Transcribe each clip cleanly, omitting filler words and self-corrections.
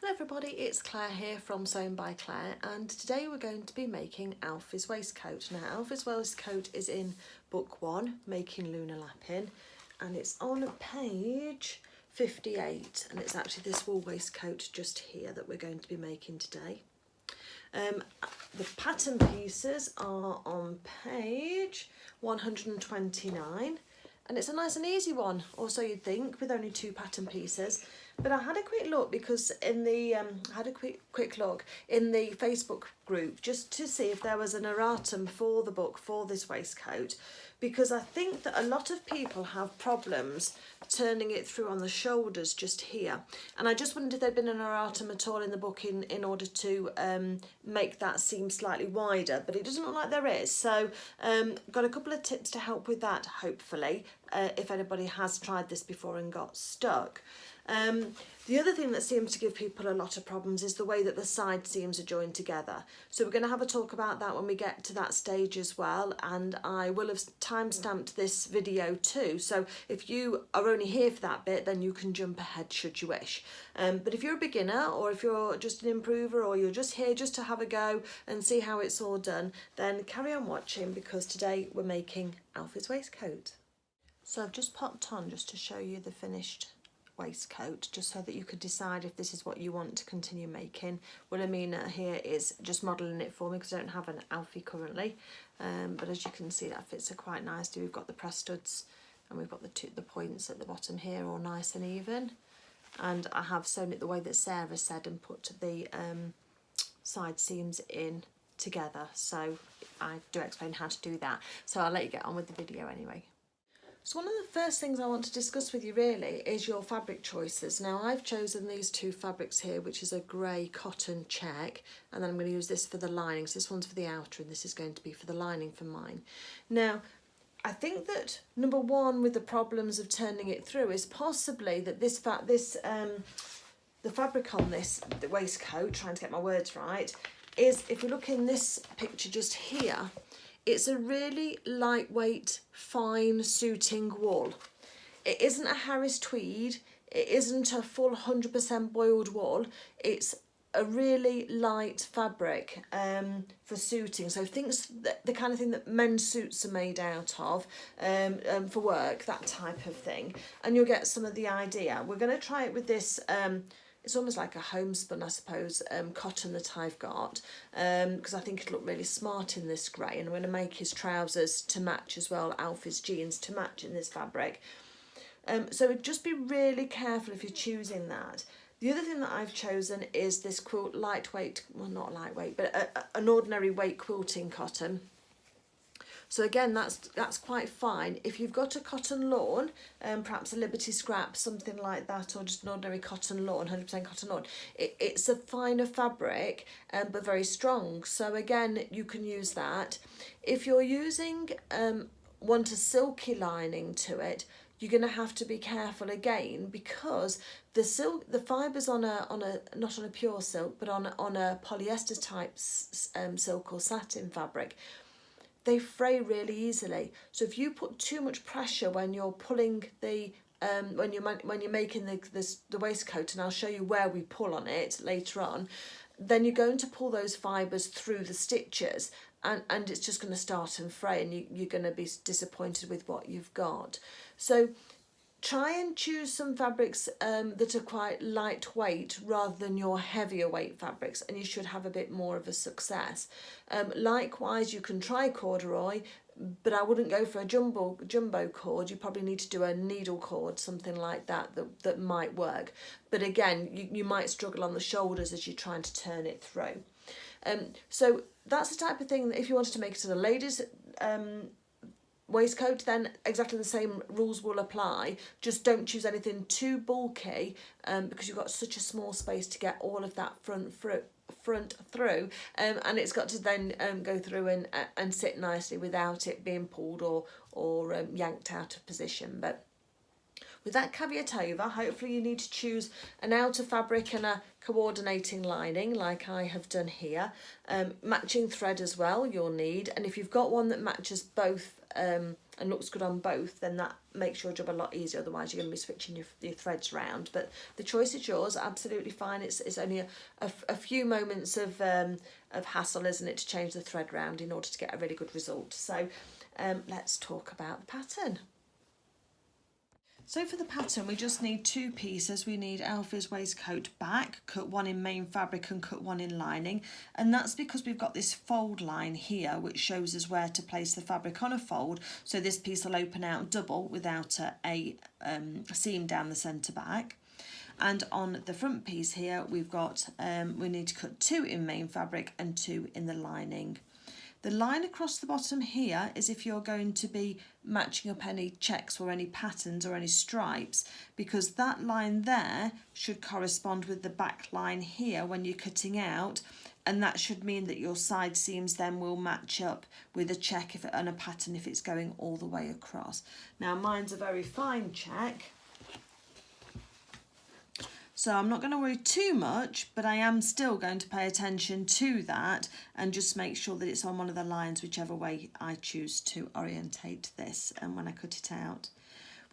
Hello everybody, it's Claire here from Sewn by Claire, and today we're going to be making Alfie's waistcoat. Now Alfie's waistcoat is in book 1, Making Lunar Lapin, and it's on page 58, and it's actually this wool waistcoat just here that we're going to be making today. The pattern pieces are on page 129, and it's a nice and easy one, or so you'd think, with only 2 pattern pieces. But I had a quick look because in the quick look in the Facebook group just to see if there was an erratum for the book for this waistcoat, because I think that a lot of people have problems turning it through on the shoulders just here, and I just wondered if there'd been an erratum at all in the book in order to make that seam slightly wider, but it doesn't look like there is. So got a couple of tips to help with that, hopefully, if anybody has tried this before and got stuck. The other thing that seems to give people a lot of problems is the way that the side seams are joined together. So we're going to have a talk about that when we get to that stage as well, and I will have time-stamped this video too, so if you are only here for that bit then you can jump ahead should you wish. But if you're a beginner, or if you're just an improver, or you're just here just to have a go and see how it's all done, then carry on watching, because today we're making Alfie's waistcoat. So I've just popped on just to show you the finished waistcoat, just so that you could decide if this is what you want to continue making. Wilhelmina here is just modelling it for me because I don't have an Alfie currently, but as you can see that fits her quite nicely. We've got the press studs and we've got the points at the bottom here all nice and even, and I have sewn it the way that Sarah said and put the side seams in together, so I do explain how to do that, so I'll let you get on with the video anyway. So one of the first things I want to discuss with you really is your fabric choices. Now I've chosen these 2 fabrics here, which is a grey cotton check, and then I'm going to use this for the lining. So this one's for the outer and this is going to be for the lining for mine. Now I think that number 1 with the problems of turning it through is possibly that the fabric on this, the waistcoat, trying to get my words right, is, if you look in this picture just here, it's a really lightweight, fine suiting wool. It isn't a Harris tweed, it isn't a full 100% boiled wool, it's a really light fabric for suiting. So the kind of thing that men's suits are made out of for work, that type of thing. And you'll get some of the idea. We're going to try it with this it's almost like a homespun, I suppose, cotton that I've got, because I think it'll look really smart in this grey, and I'm going to make his trousers to match as well, Alfie's jeans to match in this fabric. So just be really careful if you're choosing that. The other thing that I've chosen is this quilt lightweight, well not lightweight, but an ordinary weight quilting cotton. So again, that's quite fine. If you've got a cotton lawn, perhaps a Liberty scrap, something like that, or just an ordinary cotton lawn, 100% cotton lawn, it's a finer fabric, but very strong. So again, you can use that. If you're using, want a silky lining to it, you're going to have to be careful again, because the fibres on a not on a pure silk, but on a polyester type silk or satin fabric, they fray really easily. So if you put too much pressure when you're pulling the when you're making the waistcoat, and I'll show you where we pull on it later on, then you're going to pull those fibres through the stitches, and it's just going to start and fray, and you're going to be disappointed with what you've got. So try and choose some fabrics that are quite lightweight rather than your heavier weight fabrics, and you should have a bit more of a success. Likewise, you can try corduroy, but I wouldn't go for a jumbo cord. You probably need to do a needle cord, something like that that might work. But again, you might struggle on the shoulders as you're trying to turn it through. So that's the type of thing that if you wanted to make it to the ladies' waistcoat, then exactly the same rules will apply. Just don't choose anything too bulky, because you've got such a small space to get all of that front through, and it's got to then go through and sit nicely without it being pulled or yanked out of position. But with that caveat over, hopefully you need to choose an outer fabric and a coordinating lining like I have done here. Matching thread as well you'll need, and if you've got one that matches both and looks good on both, then that makes your job a lot easier. Otherwise you're going to be switching your threads around. But the choice is yours, absolutely fine. It's only a few moments of hassle, isn't it, to change the thread round in order to get a really good result. So let's talk about the pattern. So for the pattern, we just need 2 pieces. We need Alfie's waistcoat back, cut one in main fabric and cut one in lining. And that's because we've got this fold line here, which shows us where to place the fabric on a fold. So this piece will open out double without a seam down the centre back. And on the front piece here, we've got, we need to cut 2 in main fabric and 2 in the lining. The line across the bottom here is if you're going to be matching up any checks or any patterns or any stripes, because that line there should correspond with the back line here when you're cutting out, and that should mean that your side seams then will match up with a check and a pattern if it's going all the way across. Now mine's a very fine check, so I'm not going to worry too much, but I am still going to pay attention to that and just make sure that it's on one of the lines, whichever way I choose to orientate this and when I cut it out.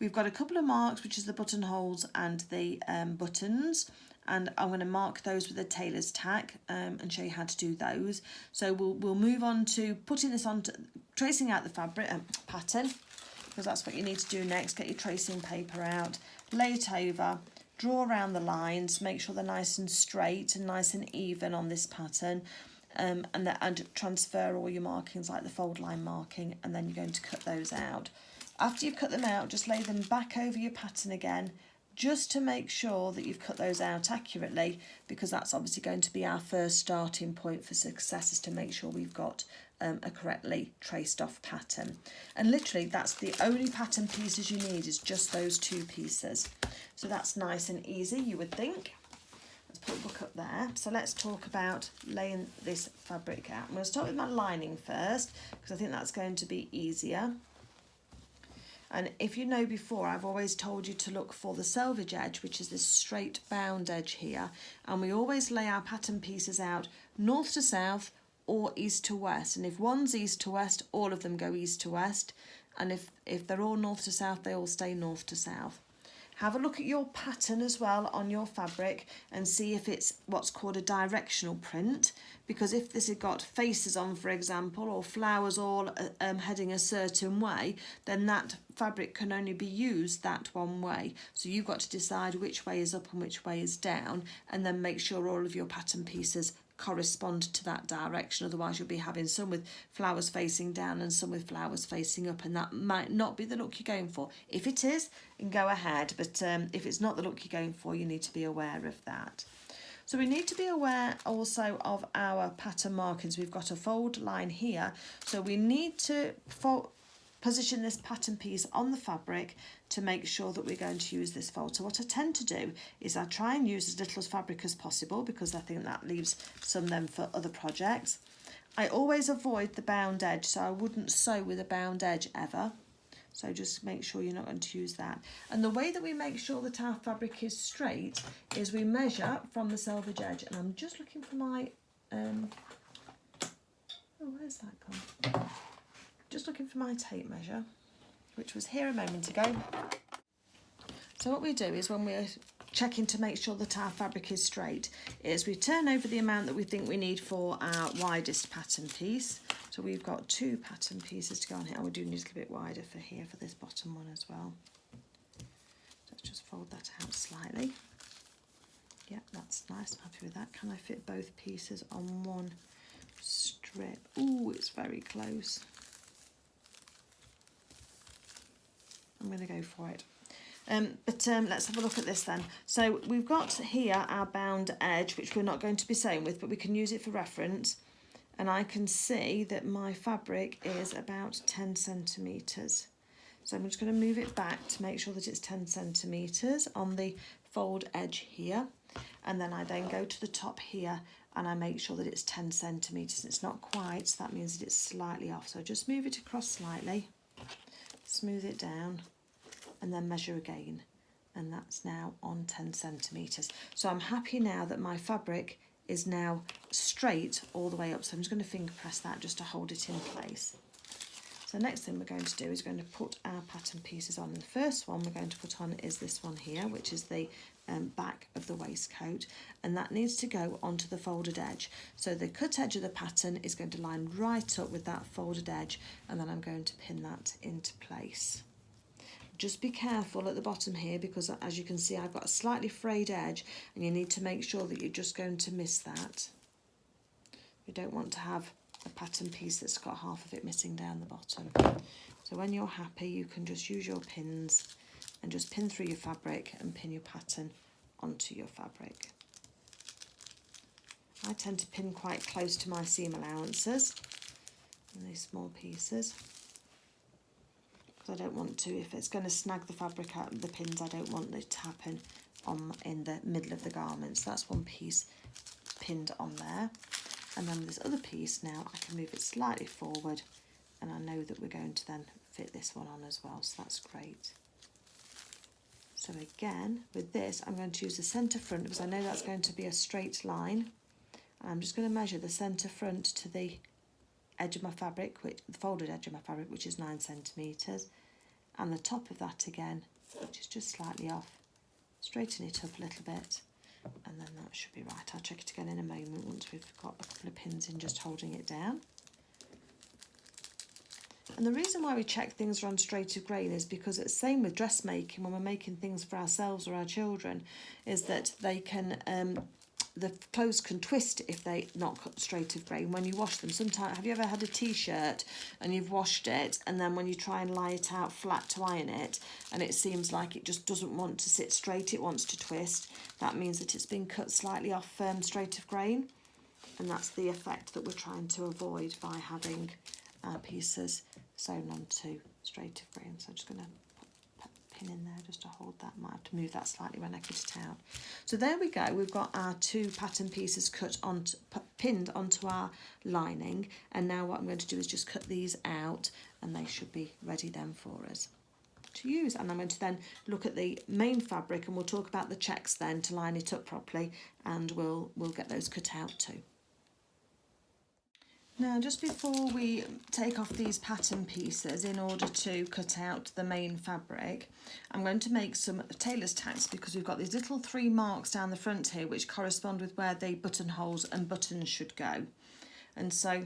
We've got a couple of marks, which is the buttonholes and the buttons, and I'm going to mark those with a tailor's tack and show you how to do those. So we'll move on to putting this on, tracing out the fabric pattern, because that's what you need to do next. Get your tracing paper out, lay it over, draw around the lines, make sure they're nice and straight and nice and even on this pattern, and transfer all your markings like the fold line marking, and then you're going to cut those out. After you've cut them out, just lay them back over your pattern again, just to make sure that you've cut those out accurately, because that's obviously going to be our first starting point for success, is to make sure we've got a correctly traced off pattern. And literally that's the only pattern pieces you need, is just those 2 pieces. So that's nice and easy, you would think. Let's put the book up there. So let's talk about laying this fabric out. I'm going to start with my lining first, because I think that's going to be easier. And if you know before, I've always told you to look for the selvage edge, which is this straight bound edge here. And we always lay our pattern pieces out north to south or east to west. And if one's east to west, all of them go east to west. And if they're all north to south, they all stay north to south. Have a look at your pattern as well on your fabric and see if it's what's called a directional print, because if this has got faces on, for example, or flowers all heading a certain way, then that fabric can only be used that one way. So you've got to decide which way is up and which way is down, and then make sure all of your pattern pieces correspond to that direction. Otherwise you'll be having some with flowers facing down and some with flowers facing up, and that might not be the look you're going for. If it is, go ahead, but if it's not the look you're going for, you need to be aware of that. So we need to be aware also of our pattern markings. We've got a fold line here, so we need to position this pattern piece on the fabric to make sure that we're going to use this fold. So what I tend to do is I try and use as little fabric as possible, because I think that leaves some then for other projects. I always avoid the bound edge, so I wouldn't sew with a bound edge ever. So just make sure you're not going to use that. And the way that we make sure that our fabric is straight is we measure from the selvage edge. And I'm just looking for my, oh, where's that gone? Just looking for my tape measure, which was here a moment ago. So what we do is, when we're checking to make sure that our fabric is straight, is we turn over the amount that we think we need for our widest pattern piece. So we've got 2 pattern pieces to go on here. We do need a little bit wider for here, for this bottom one as well. Let's just fold that out slightly. Yeah, that's nice, I'm happy with that. Can I fit both pieces on one strip? Ooh, it's very close. I'm going to go for it. Let's have a look at this then. So we've got here our bound edge, which we're not going to be sewing with, but we can use it for reference. And I can see that my fabric is about 10 centimetres. So I'm just going to move it back to make sure that it's 10 centimetres on the fold edge here. And then I then go to the top here and I make sure that it's 10 centimetres. It's not quite, so that means that it's slightly off. So just move it across slightly, smooth it down, and then measure again. And that's now on 10 centimetres. So I'm happy now that my fabric is now straight all the way up. So I'm just going to finger press that just to hold it in place. So So the next thing we're going to do is going to put our pattern pieces on. And the first one we're going to put on is this one here, which is the back of the waistcoat, and that needs to go onto the folded edge. So the cut edge of the pattern is going to line right up with that folded edge, and then I'm going to pin that into place. Just be careful at the bottom here, because as you can see I've got a slightly frayed edge, and you need to make sure that you're just going to miss that. You don't want to have a pattern piece that's got half of it missing down the bottom. So when you're happy, you can just use your pins and just pin through your fabric and pin your pattern onto your fabric. I tend to pin quite close to my seam allowances in these small pieces, because I don't want to, if it's going to snag the fabric out of the pins, I don't want it to happen in the middle of the garment. So that's one piece pinned on there. And then this other piece now, I can move it slightly forward, and I know that we're going to then fit this one on as well, so that's great. So again, with this, I'm going to use the centre front, because I know that's going to be a straight line. And I'm just going to measure the centre front to the edge of my fabric, the folded edge of my fabric, which is 9 centimetres, and the top of that again, which is just slightly off. Straighten it up a little bit, and then that should be right. I'll check it again in a moment once we've got a couple of pins in just holding it down. And the reason why we check things are on straight of grain is because it's the same with dressmaking when we're making things for ourselves or our children, is that they can the clothes can twist if they're not cut straight of grain when you wash them. Sometimes, have you ever had a t-shirt and you've washed it, and then when you try and lie it out flat to iron it, and it seems like it just doesn't want to sit straight, it wants to twist? That means that it's been cut slightly off straight of grain, and that's the effect that we're trying to avoid by having our pieces sewn onto straight of grain. So I'm just going to pin in there just to hold that. Might have to move that slightly when I cut it out. So there we go, we've got our 2 pattern pieces pinned onto our lining, and now what I'm going to do is just cut these out, and they should be ready then for us to use. And I'm going to then look at the main fabric, and we'll talk about the checks then to line it up properly, and we'll get those cut out too. Now, just before we take off these pattern pieces in order to cut out the main fabric, I'm going to make some tailor's tacks, because we've got these little 3 marks down the front here which correspond with where the buttonholes and buttons should go. And so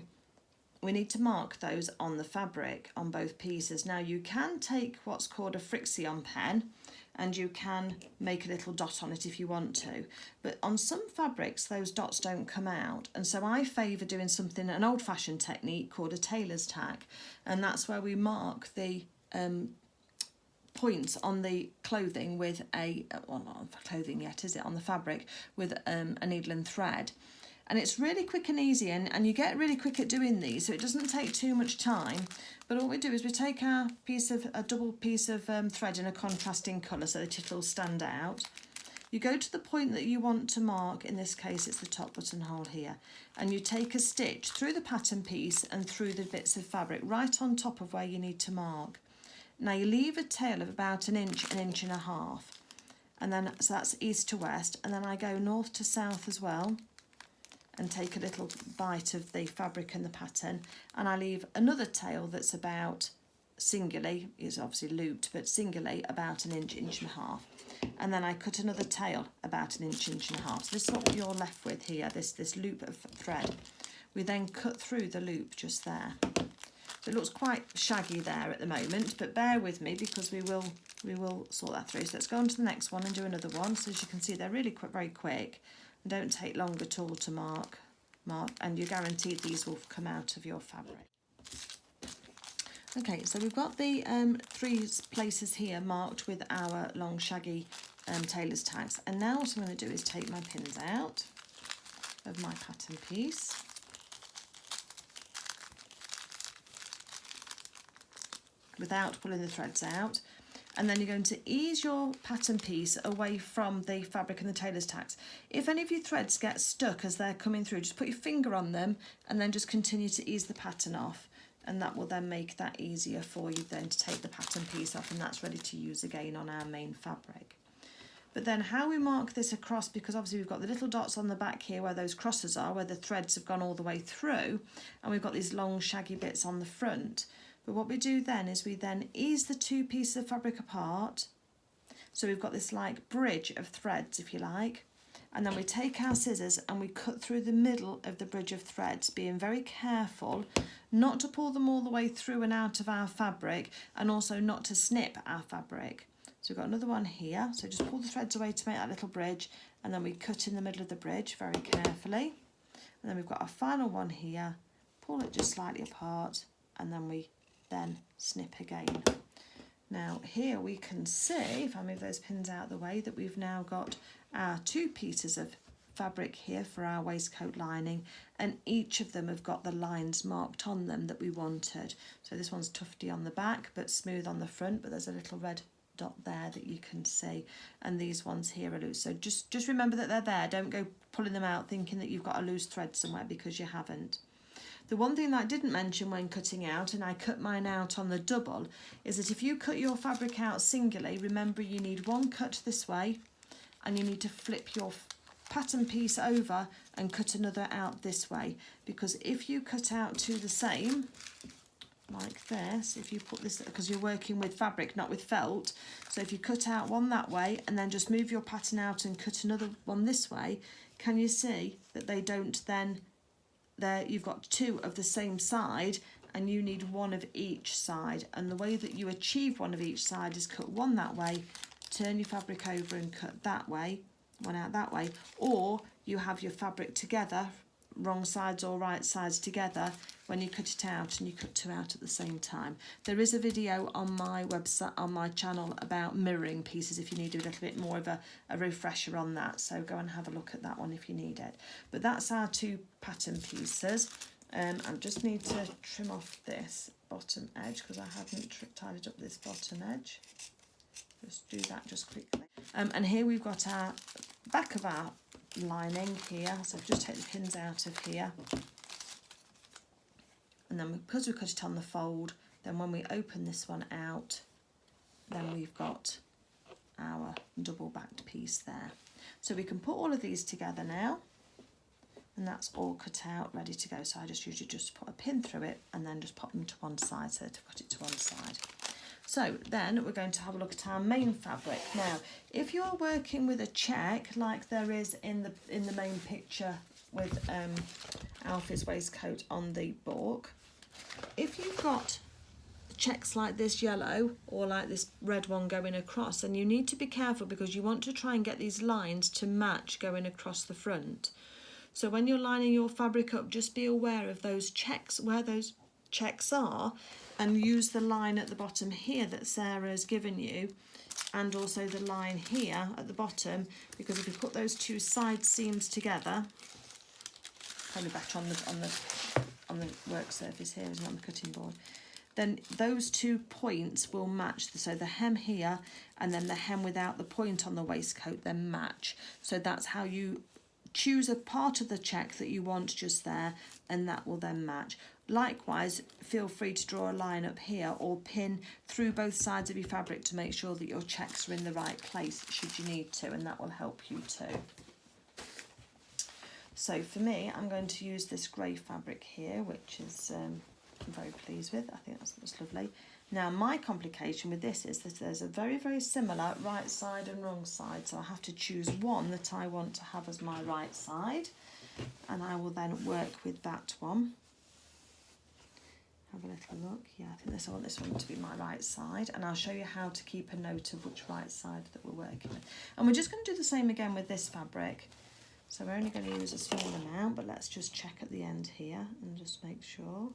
we need to mark those on the fabric on both pieces. Now, you can take what's called a Frixion pen, and you can make a little dot on it if you want to, but on some fabrics those dots don't come out, and so I favour doing an old-fashioned technique called a tailor's tack, and that's where we mark the points on the clothing with well, not on clothing yet, is it, on the fabric, with a needle and thread. And it's really quick and easy, and you get really quick at doing these, so it doesn't take too much time. But all we do is we take a double piece of thread in a contrasting colour so that it'll stand out. You go to the point that you want to mark, in this case it's the top buttonhole here, and you take a stitch through the pattern piece and through the bits of fabric right on top of where you need to mark. Now you leave a tail of about an inch and a half, and then so that's east to west, and then I go north to south as well, and take a little bite of the fabric and the pattern, and I leave another tail that's about singularly, is obviously looped, but singularly about an inch and a half, and then I cut another tail about an inch and a half. So this is what you're left with here, this loop of thread. We then cut through the loop just there. So it looks quite shaggy there at the moment, but bear with me because we will sort that through. So let's go on to the next one and do another one. So as you can see, they're really very quick and don't take long at all to mark, and you're guaranteed these will come out of your fabric. Okay, so we've got the 3 places here marked with our long shaggy tailor's tags, and now what I'm going to do is take my pins out of my pattern piece. Without pulling the threads out, and then you're going to ease your pattern piece away from the fabric and the tailor's tacks. If any of your threads get stuck as they're coming through, just put your finger on them and then just continue to ease the pattern off, and that will then make that easier for you then to take the pattern piece off, and that's ready to use again on our main fabric. But then how we mark this across, because obviously we've got the little dots on the back here where those crosses are, where the threads have gone all the way through, and we've got these long shaggy bits on the front. But what we do then is we then ease the two pieces of fabric apart. So we've got this like bridge of threads, if you like. And then we take our scissors and we cut through the middle of the bridge of threads, being very careful not to pull them all the way through and out of our fabric, and also not to snip our fabric. So we've got another one here. So just pull the threads away to make that little bridge, and then we cut in the middle of the bridge very carefully. And then we've got our final one here, pull it just slightly apart, and then we snip again. Now here we can see, if I move those pins out of the way, that we've now got our two pieces of fabric here for our waistcoat lining, and each of them have got the lines marked on them that we wanted. So this one's tufty on the back but smooth on the front, but there's a little red dot there that you can see, and these ones here are loose. So just remember that they're there. Don't go pulling them out thinking that you've got a loose thread somewhere, because you haven't. The one thing that I didn't mention when cutting out, and I cut mine out on the double, is that if you cut your fabric out singly, remember you need one cut this way, and you need to flip your pattern piece over and cut another out this way, because if you cut out two the same, like this, if you put this, because you're working with fabric, not with felt, so if you cut out one that way and then just move your pattern out and cut another one this way, can you see that they don't then, there you've got two of the same side and you need one of each side, and the way that you achieve one of each side is cut one that way, turn your fabric over and cut that way, one out that way, or you have your fabric together, wrong sides or right sides together when you cut it out, and you cut two out at the same time. There is a video on my website, on my channel, about mirroring pieces if you need a little bit more of a refresher on that, so go and have a look at that one if you need it. But that's our two pattern pieces. I just need to trim off this bottom edge because I haven't tidied up this bottom edge. Just do that just quickly. And here we've got our back of our lining here, so just take the pins out of here, and then because we cut it on the fold, then when we open this one out, then we've got our double backed piece there. So we can put all of these together now, and that's all cut out, ready to go. So I just usually just put a pin through it and then just pop them to one side, so to put it to one side. So then we're going to have a look at our main fabric. Now, if you're working with a check like there is in the main picture with Alfie's waistcoat on the book, if you've got checks like this yellow or like this red one going across, then you need to be careful because you want to try and get these lines to match going across the front. So when you're lining your fabric up, just be aware of those checks, where those checks are, and use the line at the bottom here that Sarah has given you, and also the line here at the bottom, because if you put those two side seams together, probably better on the work surface here, isn't it, on the cutting board, then those 2 points will match. So the hem here and then the hem without the point on the waistcoat then match. So that's how you choose a part of the check that you want just there, and that will then match. Likewise, feel free to draw a line up here or pin through both sides of your fabric to make sure that your checks are in the right place should you need to, and that will help you too. So for me, I'm going to use this grey fabric here, which is I'm very pleased with. I think that's lovely. Now my complication with this is that there's a very, very similar right side and wrong side, so I have to choose one that I want to have as my right side, and I will then work with that one. Have a little look. Yeah, I think I want this one to be my right side, and I'll show you how to keep a note of which right side that we're working with. And we're just going to do the same again with this fabric. So we're only going to use a small amount, but let's just check at the end here and just make sure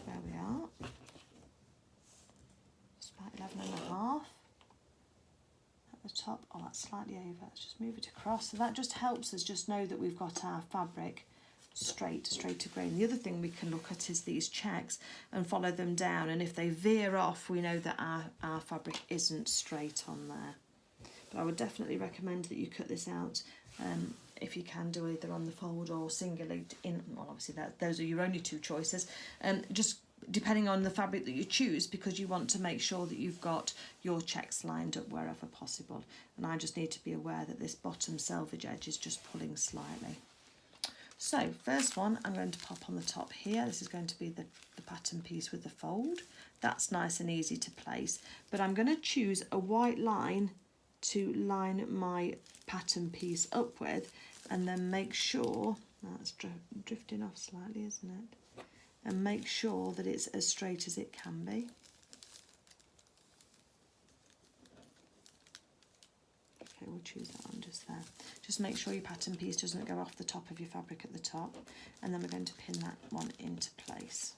where we are. It's about 11.5 at the top. Oh, that's slightly over. Let's just move it across. So that just helps us just know that we've got our fabric straight to grain. The other thing we can look at is these checks and follow them down, and if they veer off, we know that our fabric isn't straight on there. But I would definitely recommend that you cut this out if you can do either on the fold or singly in. Well, obviously those are your only two choices, just depending on the fabric that you choose, because you want to make sure that you've got your checks lined up wherever possible. And I just need to be aware that this bottom selvage edge is just pulling slightly. So first one I'm going to pop on the top here. This is going to be the pattern piece with the fold. That's nice and easy to place, but I'm going to choose a white line to line my pattern piece up with, and then make sure, that's drifting off slightly, isn't it? And make sure that it's as straight as it can be. Okay, we'll choose that one just there. Just make sure your pattern piece doesn't go off the top of your fabric at the top, and then we're going to pin that one into place.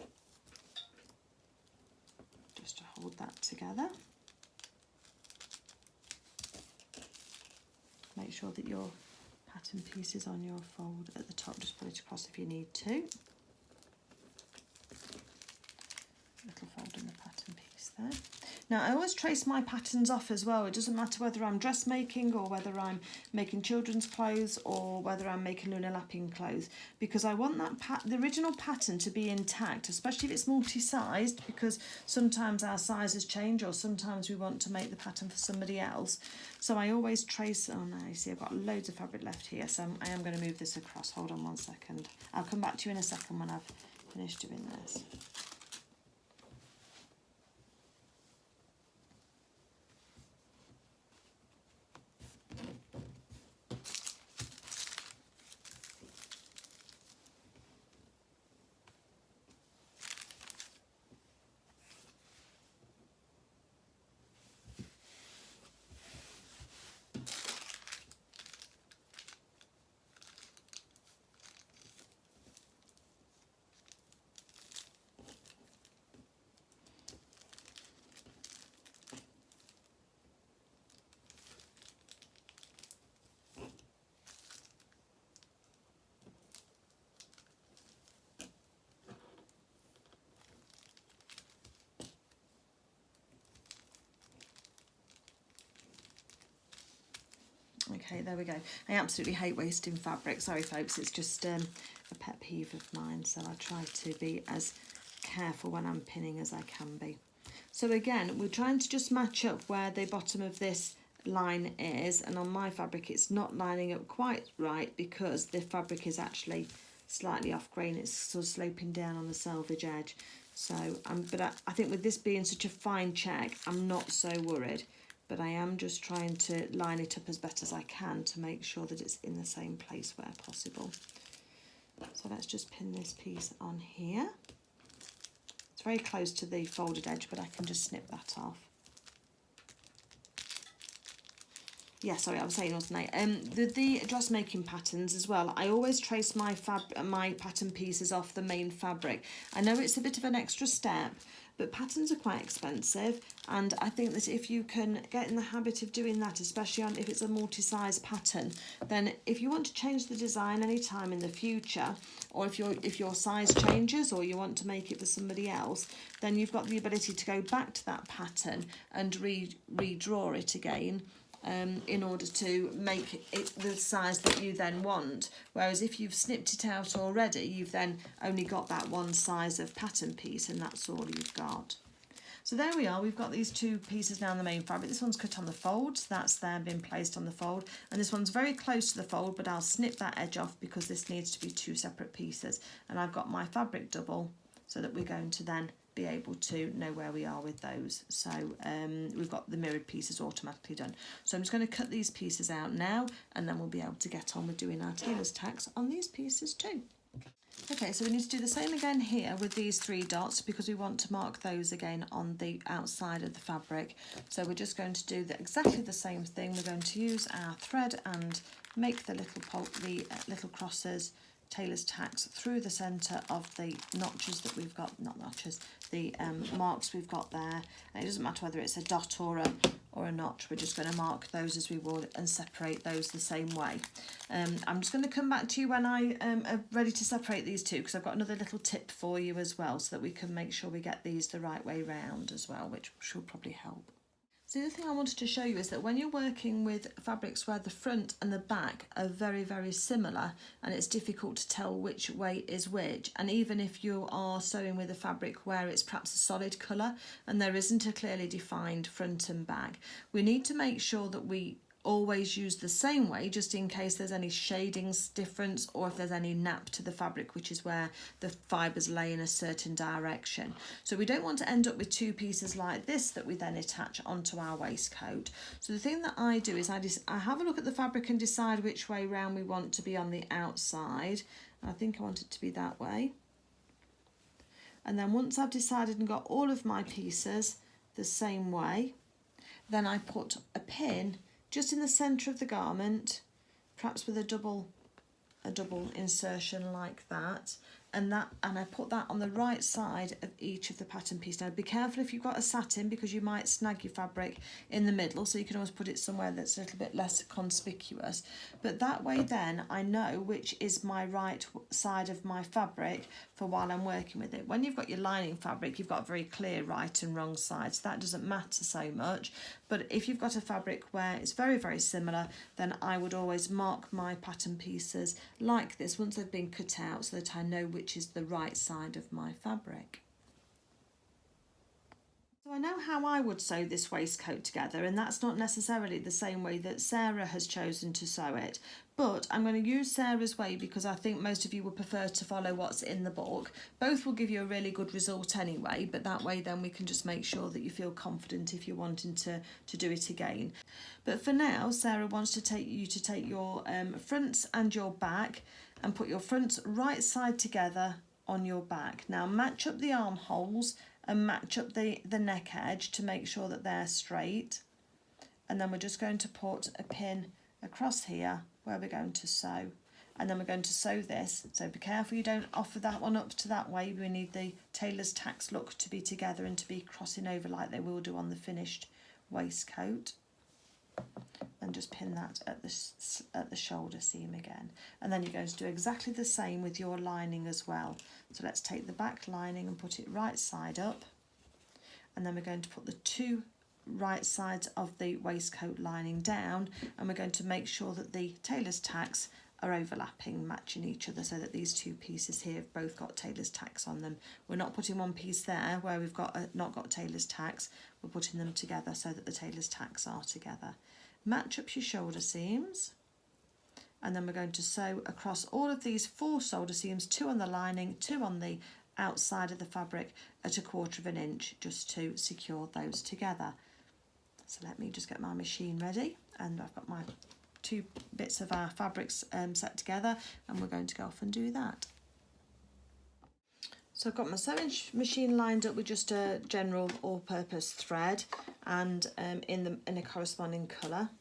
Just to hold that together. Make sure that your pattern piece is on your fold at the top, just pull it across if you need to. Little fold in the pattern piece there. Now I always trace my patterns off as well. It doesn't matter whether I'm dressmaking or whether I'm making children's clothes or whether I'm making Lunar Lapin clothes, because I want that the original pattern to be intact, especially if it's multi-sized, because sometimes our sizes change or sometimes we want to make the pattern for somebody else. So I always trace. Oh no, you see I've got loads of fabric left here, so I am going to move this across. Hold on one second. I'll come back to you in a second when I've finished doing this. Okay, there we go. I absolutely hate wasting fabric. Sorry folks, it's just a pet peeve of mine, so I try to be as careful when I'm pinning as I can be. So again, we're trying to just match up where the bottom of this line is, and on my fabric it's not lining up quite right because the fabric is actually slightly off grain. It's sort of sloping down on the selvage edge. So, but I think with this being such a fine check, I'm not so worried. But I am just trying to line it up as best as I can to make sure that it's in the same place where possible. So let's just pin this piece on here. It's very close to the folded edge, but I can just snip that off. Yeah, sorry, I was saying, wasn't I? The dressmaking patterns as well, I always trace my pattern pieces off the main fabric. I know it's a bit of an extra step, but patterns are quite expensive, and I think that if you can get in the habit of doing that, especially if it's a multi-size pattern, then if you want to change the design anytime in the future, or if your size changes or you want to make it for somebody else, then you've got the ability to go back to that pattern and redraw it again. In order to make it the size that you then want. Whereas if you've snipped it out already, you've then only got that one size of pattern piece, and that's all you've got. So there we are, we've got these two pieces now in the main fabric. This one's cut on the fold, so that's there been placed on the fold, and this one's very close to the fold, but I'll snip that edge off because this needs to be two separate pieces. And I've got my fabric double so that we're going to then be able to know where we are with those. So we've got the mirrored pieces automatically done. So I'm just going to cut these pieces out now, and then we'll be able to get on with doing our tailor's tacks on these pieces too. Okay, so we need to do the same again here with these 3 dots because we want to mark those again on the outside of the fabric. So we're just going to do exactly the same thing. We're going to use our thread and make the little crosses, tailor's tacks, through the centre of the notches that we've got, not notches, the marks we've got there. And it doesn't matter whether it's a dot or a notch, we're just going to mark those as we would and separate those the same way. I'm just going to come back to you when I am ready to separate these two, because I've got another little tip for you as well, so that we can make sure we get these the right way round as well, which should probably help. So the other thing I wanted to show you is that when you're working with fabrics where the front and the back are very, very similar, and it's difficult to tell which way is which, and even if you are sewing with a fabric where it's perhaps a solid colour and there isn't a clearly defined front and back, we need to make sure that we always use the same way, just in case there's any shadings difference or if there's any nap to the fabric, which is where the fibres lay in a certain direction. So we don't want to end up with two pieces like this that we then attach onto our waistcoat. So the thing that I do is I have a look at the fabric and decide which way round we want to be on the outside. I think I want it to be that way. And then once I've decided and got all of my pieces the same way, then I put a pin just in the centre of the garment, perhaps with a double insertion like that, and I put that on the right side of each of the pattern pieces. Now be careful if you've got a satin, because you might snag your fabric in the middle, so you can always put it somewhere that's a little bit less conspicuous. But that way then I know which is my right side of my fabric for while I'm working with it. When you've got your lining fabric, you've got a very clear right and wrong side, so that doesn't matter so much. But if you've got a fabric where it's very, very similar, then I would always mark my pattern pieces like this once they've been cut out, so that I know which is the right side of my fabric. So I know how I would sew this waistcoat together, and that's not necessarily the same way that Sarah has chosen to sew it, but I'm going to use Sarah's way because I think most of you would prefer to follow what's in the book. Both will give you a really good result anyway, but that way then we can just make sure that you feel confident if you're wanting to do it again. But for now, Sarah wants to take your fronts and your back and put your fronts right side together on your back. Now match up the armholes and match up the neck edge to make sure that they're straight. And then we're just going to put a pin across here where we're going to sew. And then we're going to sew this. So be careful you don't offer that one up to that way. We need the tailor's tacks look to be together and to be crossing over like they will do on the finished waistcoat. And just pin that at the shoulder seam again. And then you're going to do exactly the same with your lining as well. So let's take the back lining and put it right side up, and then we're going to put the two right sides of the waistcoat lining down, and we're going to make sure that the tailor's tacks are overlapping, matching each other, so that these two pieces here have both got tailor's tacks on them. We're not putting one piece there where we've got not got tailor's tacks. We're putting them together so that the tailor's tacks are together. Match up your shoulder seams, and then we're going to sew across all of these 4 shoulder seams, 2 on the lining, 2 on the outside of the fabric at 1/4 inch, just to secure those together. So let me just get my machine ready, and I've got my 2 bits of our fabrics set together, and we're going to go off and do that. So I've got my sewing machine lined up with just a general all-purpose thread and in a corresponding colour.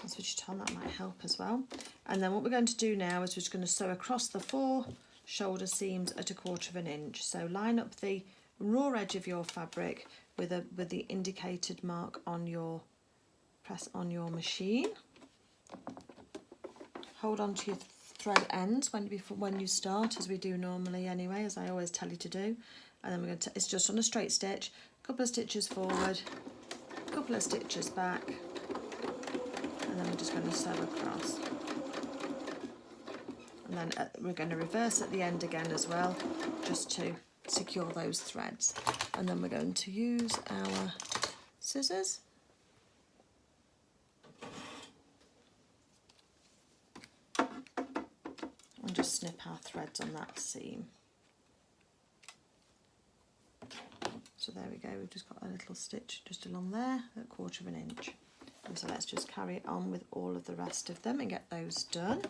I'll switch it on, that might help as well. And then what we're going to do now is we're just going to sew across the 4 shoulder seams at 1/4 inch. So line up the raw edge of your fabric with the indicated mark on your press on your machine. Hold on to your thread ends when you start, as we do normally anyway, as I always tell you to do. And then we're going to, it's just on a straight stitch, a couple of stitches forward, a couple of stitches back, and then we're just going to sew across. And then we're going to reverse at the end again as well, just to secure those threads. And then we're going to use our scissors and just snip our threads on that seam. So there we go, we've just got a little stitch just along there at 1/4 inch. And so let's just carry on with all of the rest of them and get those done.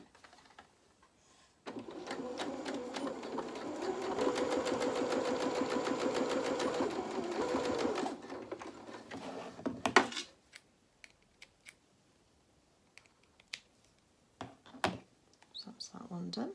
So that's that one done.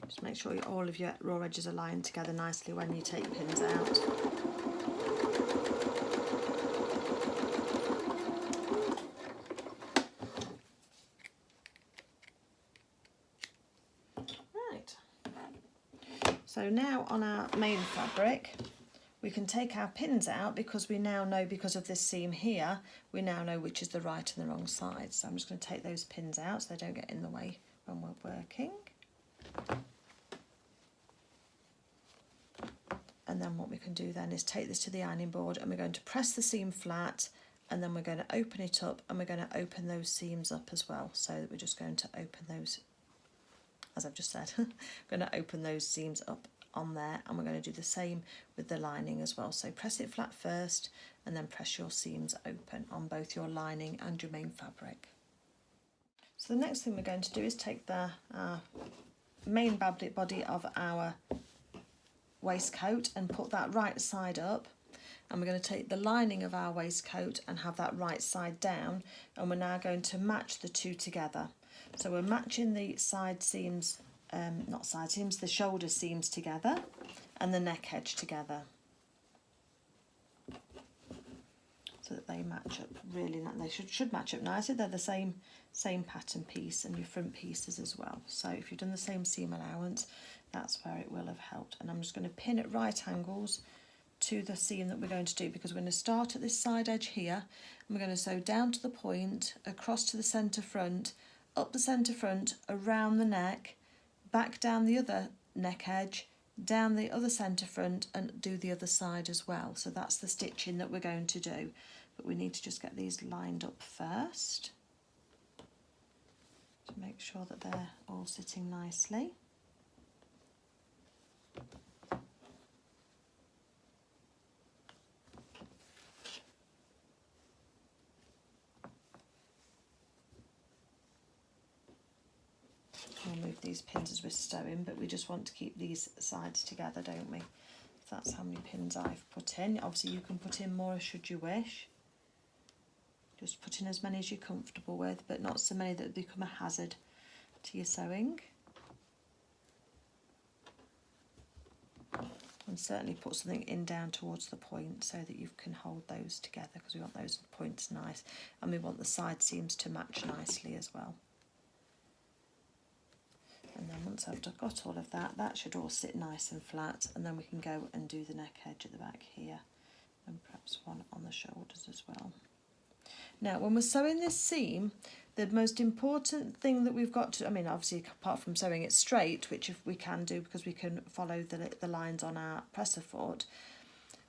Just make sure all of your raw edges are lying together nicely when you take pins out. Right, So now on our main fabric, we can take our pins out because we now know, because of this seam here, we now know which is the right and the wrong side. So I'm just going to take those pins out so they don't get in the way when we're working. And then what we can do then is take this to the ironing board and we're going to press the seam flat, and then we're going to open it up and we're going to open those seams up as well. So we're just going to open those, as I've just said, we're going to open those seams up on there, and we're going to do the same with the lining as well. So press it flat first and then press your seams open on both your lining and your main fabric. So the next thing we're going to do is take the main body of our waistcoat and put that right side up, and we're going to take the lining of our waistcoat and have that right side down, and we're now going to match the two together. So we're matching the side seams, not side seams, the shoulder seams together and the neck edge together, so that they match up really nice. They should match up nicely. They're the same pattern piece, and your front pieces as well. So if you've done the same seam allowance, that's where it will have helped. And I'm just going to pin at right angles to the seam that we're going to do, because we're going to start at this side edge here, and we're going to sew down to the point, across to the centre front, up the centre front, around the neck, back down the other neck edge, down the other centre front, and do the other side as well. So that's the stitching that we're going to do, but we need to just get these lined up first to make sure that they're all sitting nicely. We'll move these pins as we're sewing, but we just want to keep these sides together, don't we? So that's how many pins I've put in. Obviously you can put in more should you wish. Just put in as many as you're comfortable with, but not so many that become a hazard to your sewing. And certainly put something in down towards the point so that you can hold those together, because we want those points nice, and we want the side seams to match nicely as well. And then once I've got all of that, that should all sit nice and flat, and then we can go and do the neck edge at the back here, and perhaps one on the shoulders as well. Now when we're sewing this seam, the most important thing that we've got to, I mean obviously apart from sewing it straight, which if we can do because we can follow the lines on our presser foot,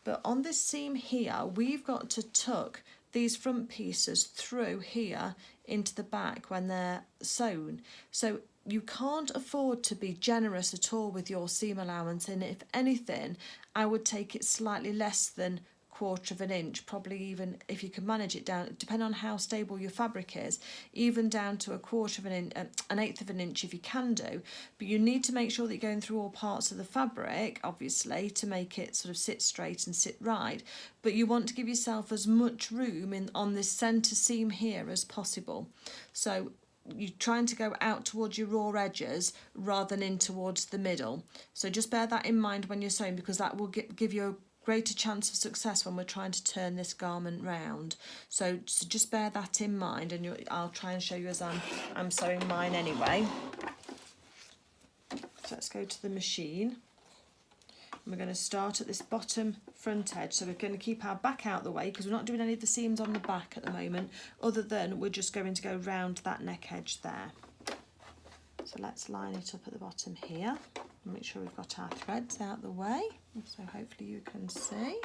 but on this seam here we've got to tuck these front pieces through here into the back when they're sewn. So you can't afford to be generous at all with your seam allowance, and if anything I would take it slightly less than 1/4 of an inch, probably even if you can manage it down, depending on how stable your fabric is, even down to 1/4 of an inch, 1/8 of an inch if you can do. But you need to make sure that you're going through all parts of the fabric, obviously, to make it sort of sit straight and sit right. But you want to give yourself as much room on this centre seam here as possible. So you're trying to go out towards your raw edges rather than in towards the middle. So just bear that in mind when you're sewing, because that will give you a greater chance of success when we're trying to turn this garment round. So just bear that in mind, and I'll try and show you as I'm sewing mine anyway. So let's go to the machine. We're going to start at this bottom front edge, so we're going to keep our back out the way because we're not doing any of the seams on the back at the moment, other than we're just going to go round that neck edge there. So let's line it up at the bottom here and make sure we've got our threads out the way, so hopefully you can see.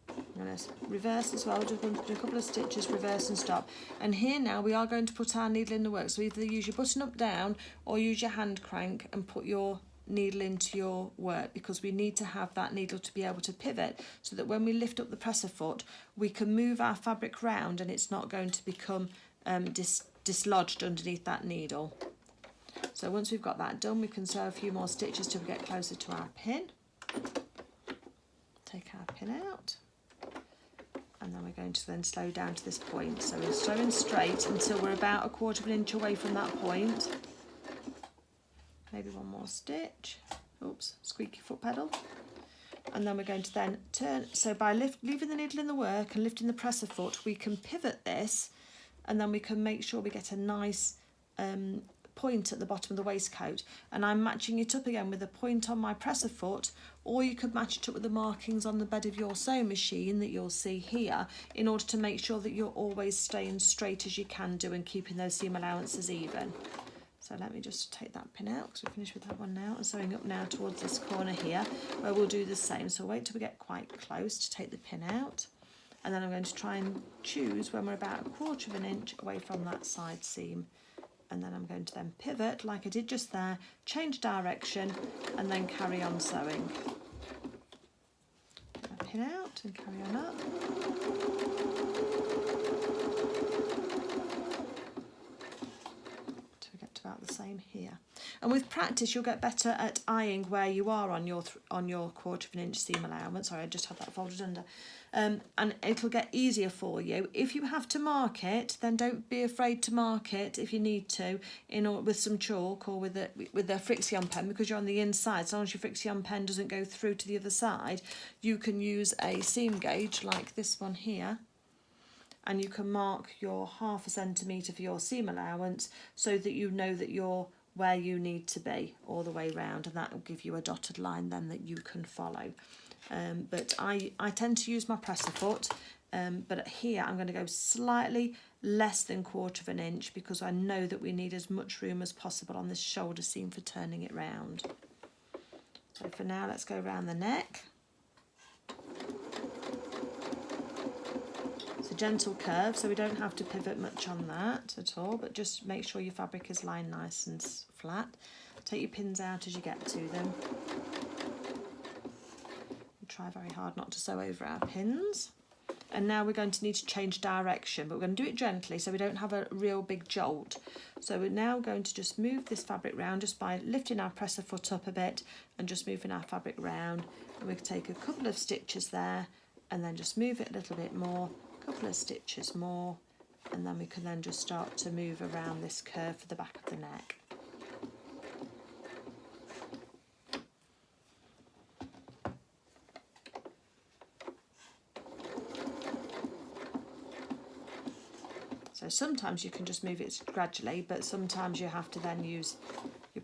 I'm going to reverse as well, just going to do a couple of stitches, reverse and stop. And here now we are going to put our needle in the work, so either use your button up down or use your hand crank and put your needle into your work, because we need to have that needle to be able to pivot, so that when we lift up the presser foot we can move our fabric round and it's not going to become dislodged underneath that needle. So once we've got that done, we can sew a few more stitches till we get closer to our pin. Take our pin out, and then we're going to then slow down to this point. So we're sewing straight until we're about 1/4 of an inch away from that point. Maybe one more stitch. Oops, squeaky foot pedal. And then we're going to then turn. So by leaving the needle in the work and lifting the presser foot, we can pivot this, and then we can make sure we get a nice point at the bottom of the waistcoat, and I'm matching it up again with a point on my presser foot, or you could match it up with the markings on the bed of your sewing machine that you'll see here, in order to make sure that you're always staying straight as you can do and keeping those seam allowances even. So let me just take that pin out because we're finished with that one now, and sewing up now towards this corner here where we'll do the same. So wait till we get quite close to take the pin out, and then I'm going to try and choose when we're about 1/4 of an inch away from that side seam, and then I'm going to then pivot like I did just there, change direction, and then carry on sewing. Get my pin out and carry on up. About the same here, and with practice you'll get better at eyeing where you are on your 1/4 of an inch seam allowance. Sorry, I just had that folded under, and it'll get easier for you. If you have to mark it, then don't be afraid to mark it if you need to, with some chalk or with a friction pen, because you're on the inside. As long as your friction pen doesn't go through to the other side, you can use a seam gauge like this one here, and you can mark your 1/2 centimetre for your seam allowance so that you know that you're where you need to be all the way round, and that will give you a dotted line then that you can follow. But I tend to use my presser foot, but here I'm going to go slightly less than 1/4 of an inch because I know that we need as much room as possible on this shoulder seam for turning it round. So for now, let's go around the neck. It's a gentle curve, so we don't have to pivot much on that at all, but just make sure your fabric is lying nice and flat. Take your pins out as you get to them. We try very hard not to sew over our pins. And now we're going to need to change direction, but we're going to do it gently so we don't have a real big jolt. So we're now going to just move this fabric round just by lifting our presser foot up a bit and just moving our fabric round. And we can take a couple of stitches there and then just move it a little bit more, a couple of stitches more, and then we can then just start to move around this curve for the back of the neck. So sometimes you can just move it gradually, but sometimes you have to then use your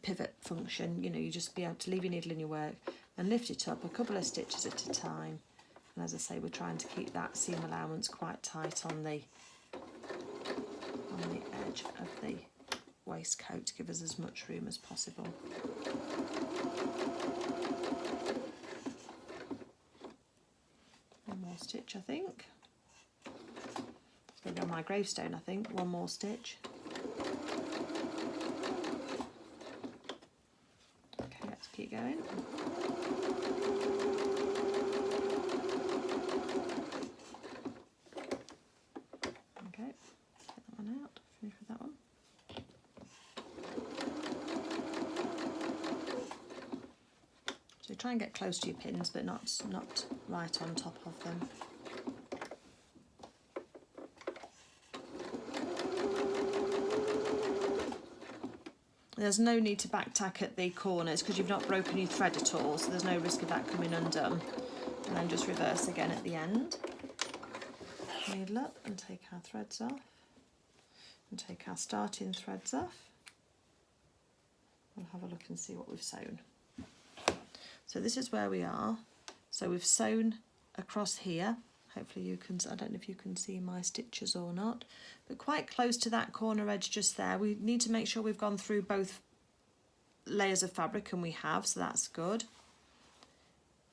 pivot function. You know, you just be able to leave your needle in your work and lift it up a couple of stitches at a time. And as I say, we're trying to keep that seam allowance quite tight on the edge of the waistcoat to give us as much room as possible. One more stitch, I think. It's going to be on my gravestone, I think. One more stitch. Okay, let's keep going. Okay, take that one out. Finish with that one. So try and get close to your pins, but not right on top of them. There's no need to back tack at the corners because you've not broken your thread at all, so there's no risk of that coming undone. And then just reverse again at the end. Needle up and take our threads off. And take our starting threads off. We'll have a look and see what we've sewn. So this is where we are. So we've sewn across here. Hopefully you can, I don't know if you can see my stitches or not, but quite close to that corner edge just there. We need to make sure we've gone through both layers of fabric, and we have, so that's good.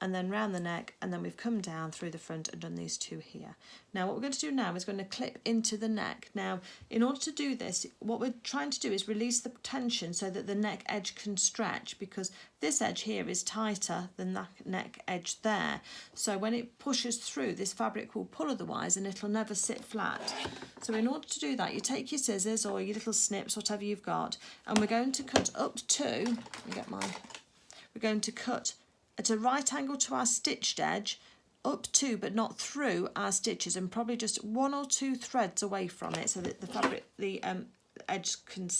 And then round the neck, and then we've come down through the front and done these two here. Now what we're going to do now is going to clip into the neck. Now in order to do this, what we're trying to do is release the tension so that the neck edge can stretch, because this edge here is tighter than that neck edge there. So when it pushes through, this fabric will pull otherwise and it'll never sit flat. So in order to do that, you take your scissors or your little snips, whatever you've got, and we're going to cut up to, let me get mine, we're going to cut at a right angle to our stitched edge, up to but not through our stitches, and probably just 1 or 2 threads away from it, so that the fabric, the edge can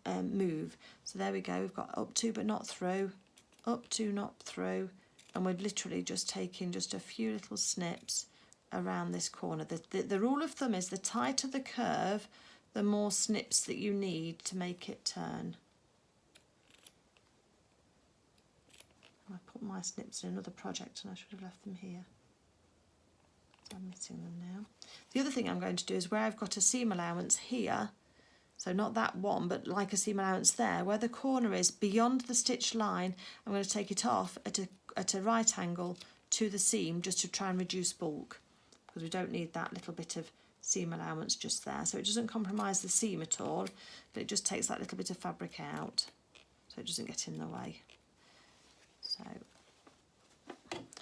move. So there we go, we've got up to but not through, up to not through, and we're literally just taking just a few little snips around this corner. The rule of thumb is the tighter the curve, the more snips that you need to make it turn. I put my snips in another project and I should have left them here. So I'm missing them now. The other thing I'm going to do is where I've got a seam allowance here, so not that one, but like a seam allowance there, where the corner is beyond the stitch line, I'm going to take it off at a right angle to the seam just to try and reduce bulk, because we don't need that little bit of seam allowance just there. So it doesn't compromise the seam at all, but it just takes that little bit of fabric out so it doesn't get in the way. So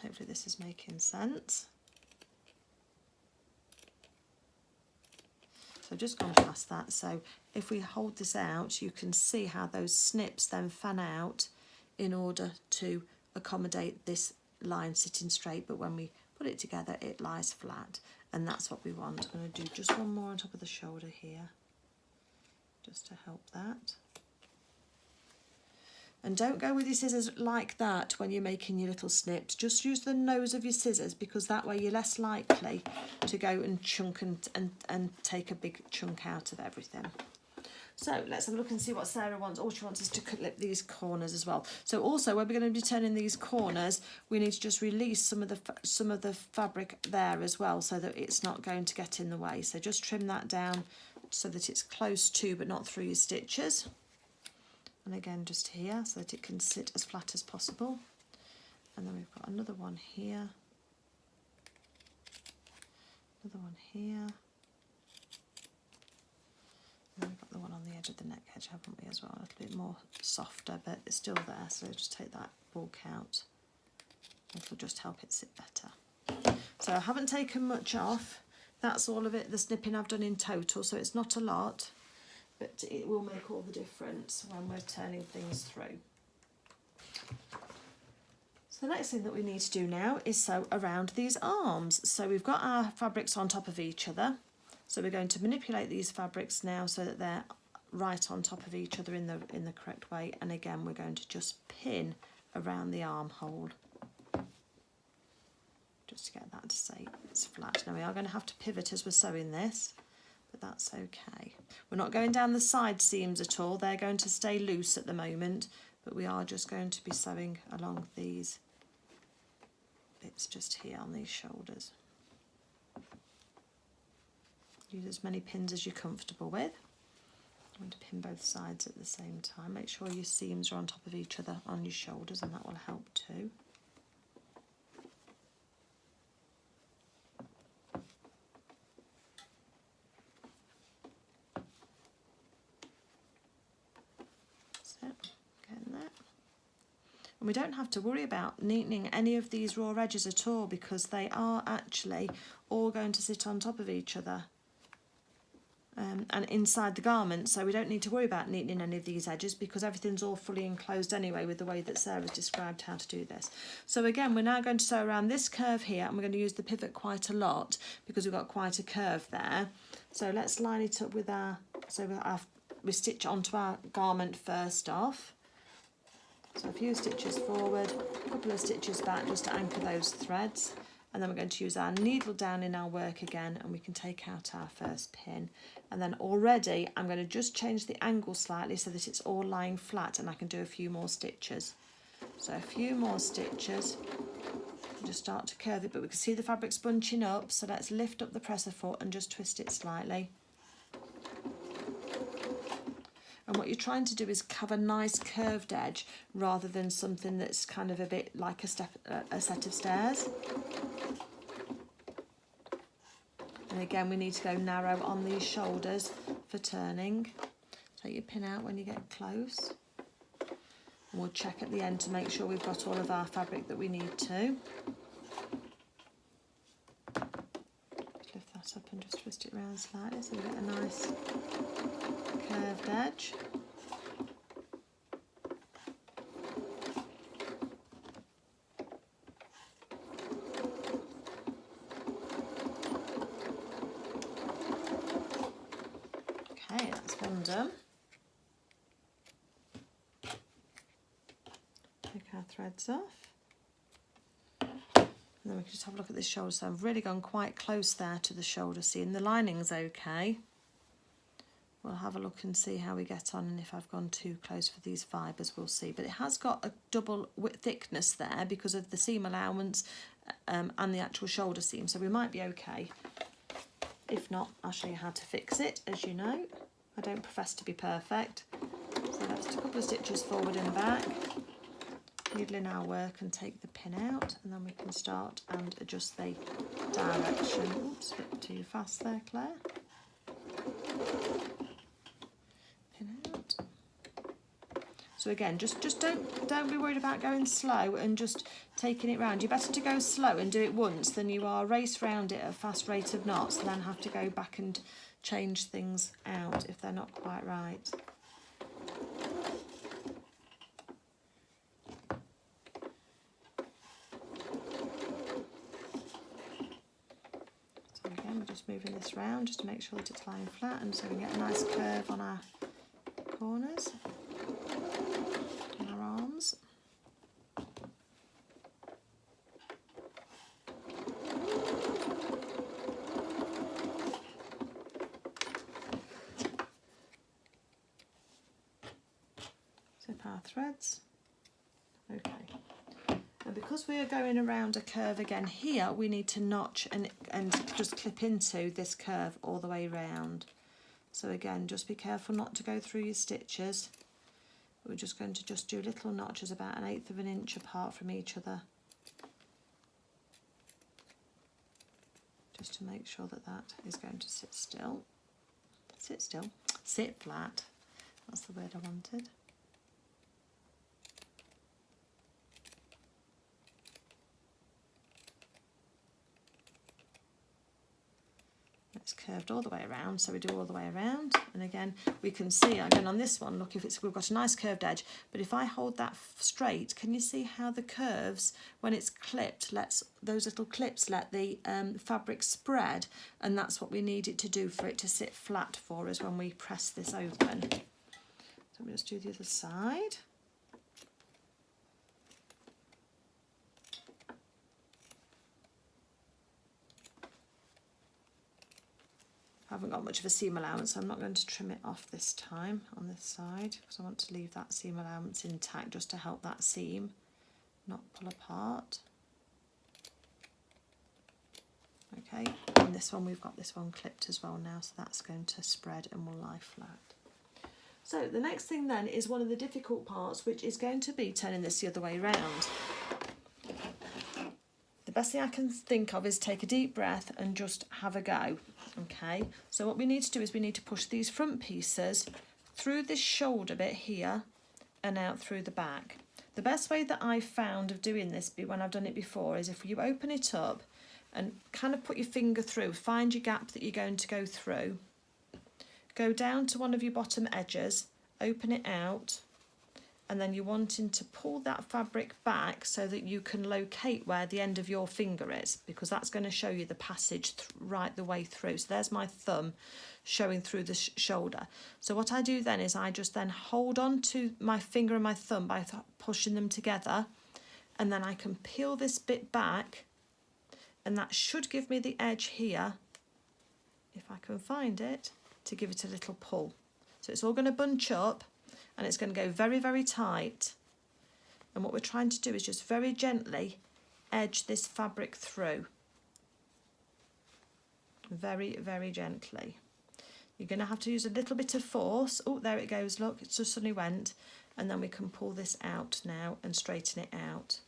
hopefully this is making sense. So I've just gone past that, so if we hold this out you can see how those snips then fan out in order to accommodate this line sitting straight, but when we put it together it lies flat, and that's what we want. I'm going to do just one more on top of the shoulder here just to help that. And don't go with your scissors like that when you're making your little snips. Just use the nose of your scissors, because that way you're less likely to go and chunk and take a big chunk out of everything. So let's have a look and see what Sarah wants. All she wants is to clip these corners as well. So also when we're going to be turning these corners, we need to just release some of the fabric there as well, so that it's not going to get in the way. So just trim that down so that it's close to but not through your stitches. And again just here so that it can sit as flat as possible. And then we've got another one here, another one here, and then we've got the one on the edge of the neck edge, haven't we, as well, a little bit more softer, but it's still there, so just take that bulk out. It'll just help it sit better. So I haven't taken much off. That's all of it, the snipping I've done in total, so it's not a lot, but it will make all the difference when we're turning things through. So the next thing that we need to do now is sew around these arms. So we've got our fabrics on top of each other. So we're going to manipulate these fabrics now so that they're right on top of each other in the correct way. And again, we're going to just pin around the armhole, just to get that to say it's flat. Now we are going to have to pivot as we're sewing this, but that's okay. We're not going down the side seams at all. They're going to stay loose at the moment, but we are just going to be sewing along these bits just here on these shoulders. Use as many pins as you're comfortable with. I'm going to pin both sides at the same time. Make sure your seams are on top of each other on your shoulders, and that will help too. And we don't have to worry about neatening any of these raw edges at all, because they are actually all going to sit on top of each other and inside the garment, so we don't need to worry about neatening any of these edges because everything's all fully enclosed anyway with the way that Sarah's described how to do this. So again, we're now going to sew around this curve here, and we're going to use the pivot quite a lot because we've got quite a curve there. So let's line it up with we stitch onto our garment first off. So a few stitches forward, a couple of stitches back just to anchor those threads, and then we're going to use our needle down in our work again, and we can take out our first pin. And then already I'm going to just change the angle slightly so that it's all lying flat, and I can do a few more stitches. So a few more stitches, just start to curve it, but we can see the fabric's bunching up, so let's lift up the presser foot and just twist it slightly. And what you're trying to do is have a nice curved edge rather than something that's kind of a bit like a set of stairs. And again, we need to go narrow on these shoulders for turning. Take your pin out when you get close. And we'll check at the end to make sure we've got all of our fabric that we need to. Lift that up and just twist it around slightly so we get a nice curved edge. Okay, that's one done. Take our threads off. And then we can just have a look at this shoulder. So I've really gone quite close there to the shoulder seam. The lining's okay. we'll have a look and see how we get on, and if I've gone too close for these fibres we'll see. But it has got a double thickness there because of the seam allowance and the actual shoulder seam, so we might be okay. If not, I'll show you how to fix it. As you know, I don't profess to be perfect. So that's a couple of stitches forward and back, needling our work and take the pin out, and then we can start and adjust the direction. Oops, a bit too fast there, Claire. Pin out. So again, just don't be worried about going slow and just taking it round. You're better to go slow and do it once than you are race round it at a fast rate of knots and then have to go back and change things out if they're not quite right. So again, we're just moving this round just to make sure that it's lying flat, and so we get a nice curve on our corners and our arms. Zip our threads. Okay. And because we are going around a curve again here, we need to notch and just clip into this curve all the way round. So again, just be careful not to go through your stitches. We're just going to just do little notches about 1/8 of an inch apart from each other, just to make sure that that is going to sit still. Sit still. Sit flat. That's the word I wanted. It's curved all the way around, so we do all the way around, and again we can see again on this one, look, we've got a nice curved edge, but if I hold that straight, can you see how the curves, when it's clipped, those little clips let the fabric spread, and that's what we need it to do for it to sit flat for us when we press this open. So we'll just do the other side. I haven't got much of a seam allowance, so I'm not going to trim it off this time on this side, because I want to leave that seam allowance intact just to help that seam not pull apart. Okay, and this one, we've got this one clipped as well now, so that's going to spread and will lie flat. So the next thing then is one of the difficult parts, which is going to be turning this the other way round. The best thing I can think of is take a deep breath and just have a go. Okay, so what we need to do is we need to push these front pieces through this shoulder bit here and out through the back. The best way that I've found of doing this when I've done it before is if you open it up and kind of put your finger through, find your gap that you're going to go through, go down to one of your bottom edges, open it out, and then you're wanting to pull that fabric back so that you can locate where the end of your finger is, because that's going to show you the passage right the way through. So there's my thumb showing through the shoulder. So what I do then is I just then hold on to my finger and my thumb by pushing them together, and then I can peel this bit back, and that should give me the edge here, if I can find it, to give it a little pull. So it's all going to bunch up, and it's going to go very, very tight. And what we're trying to do is just very gently edge this fabric through. Very, very gently. You're going to have to use a little bit of force. Oh, there it goes, look, it just suddenly went. And then we can pull this out now and straighten it out.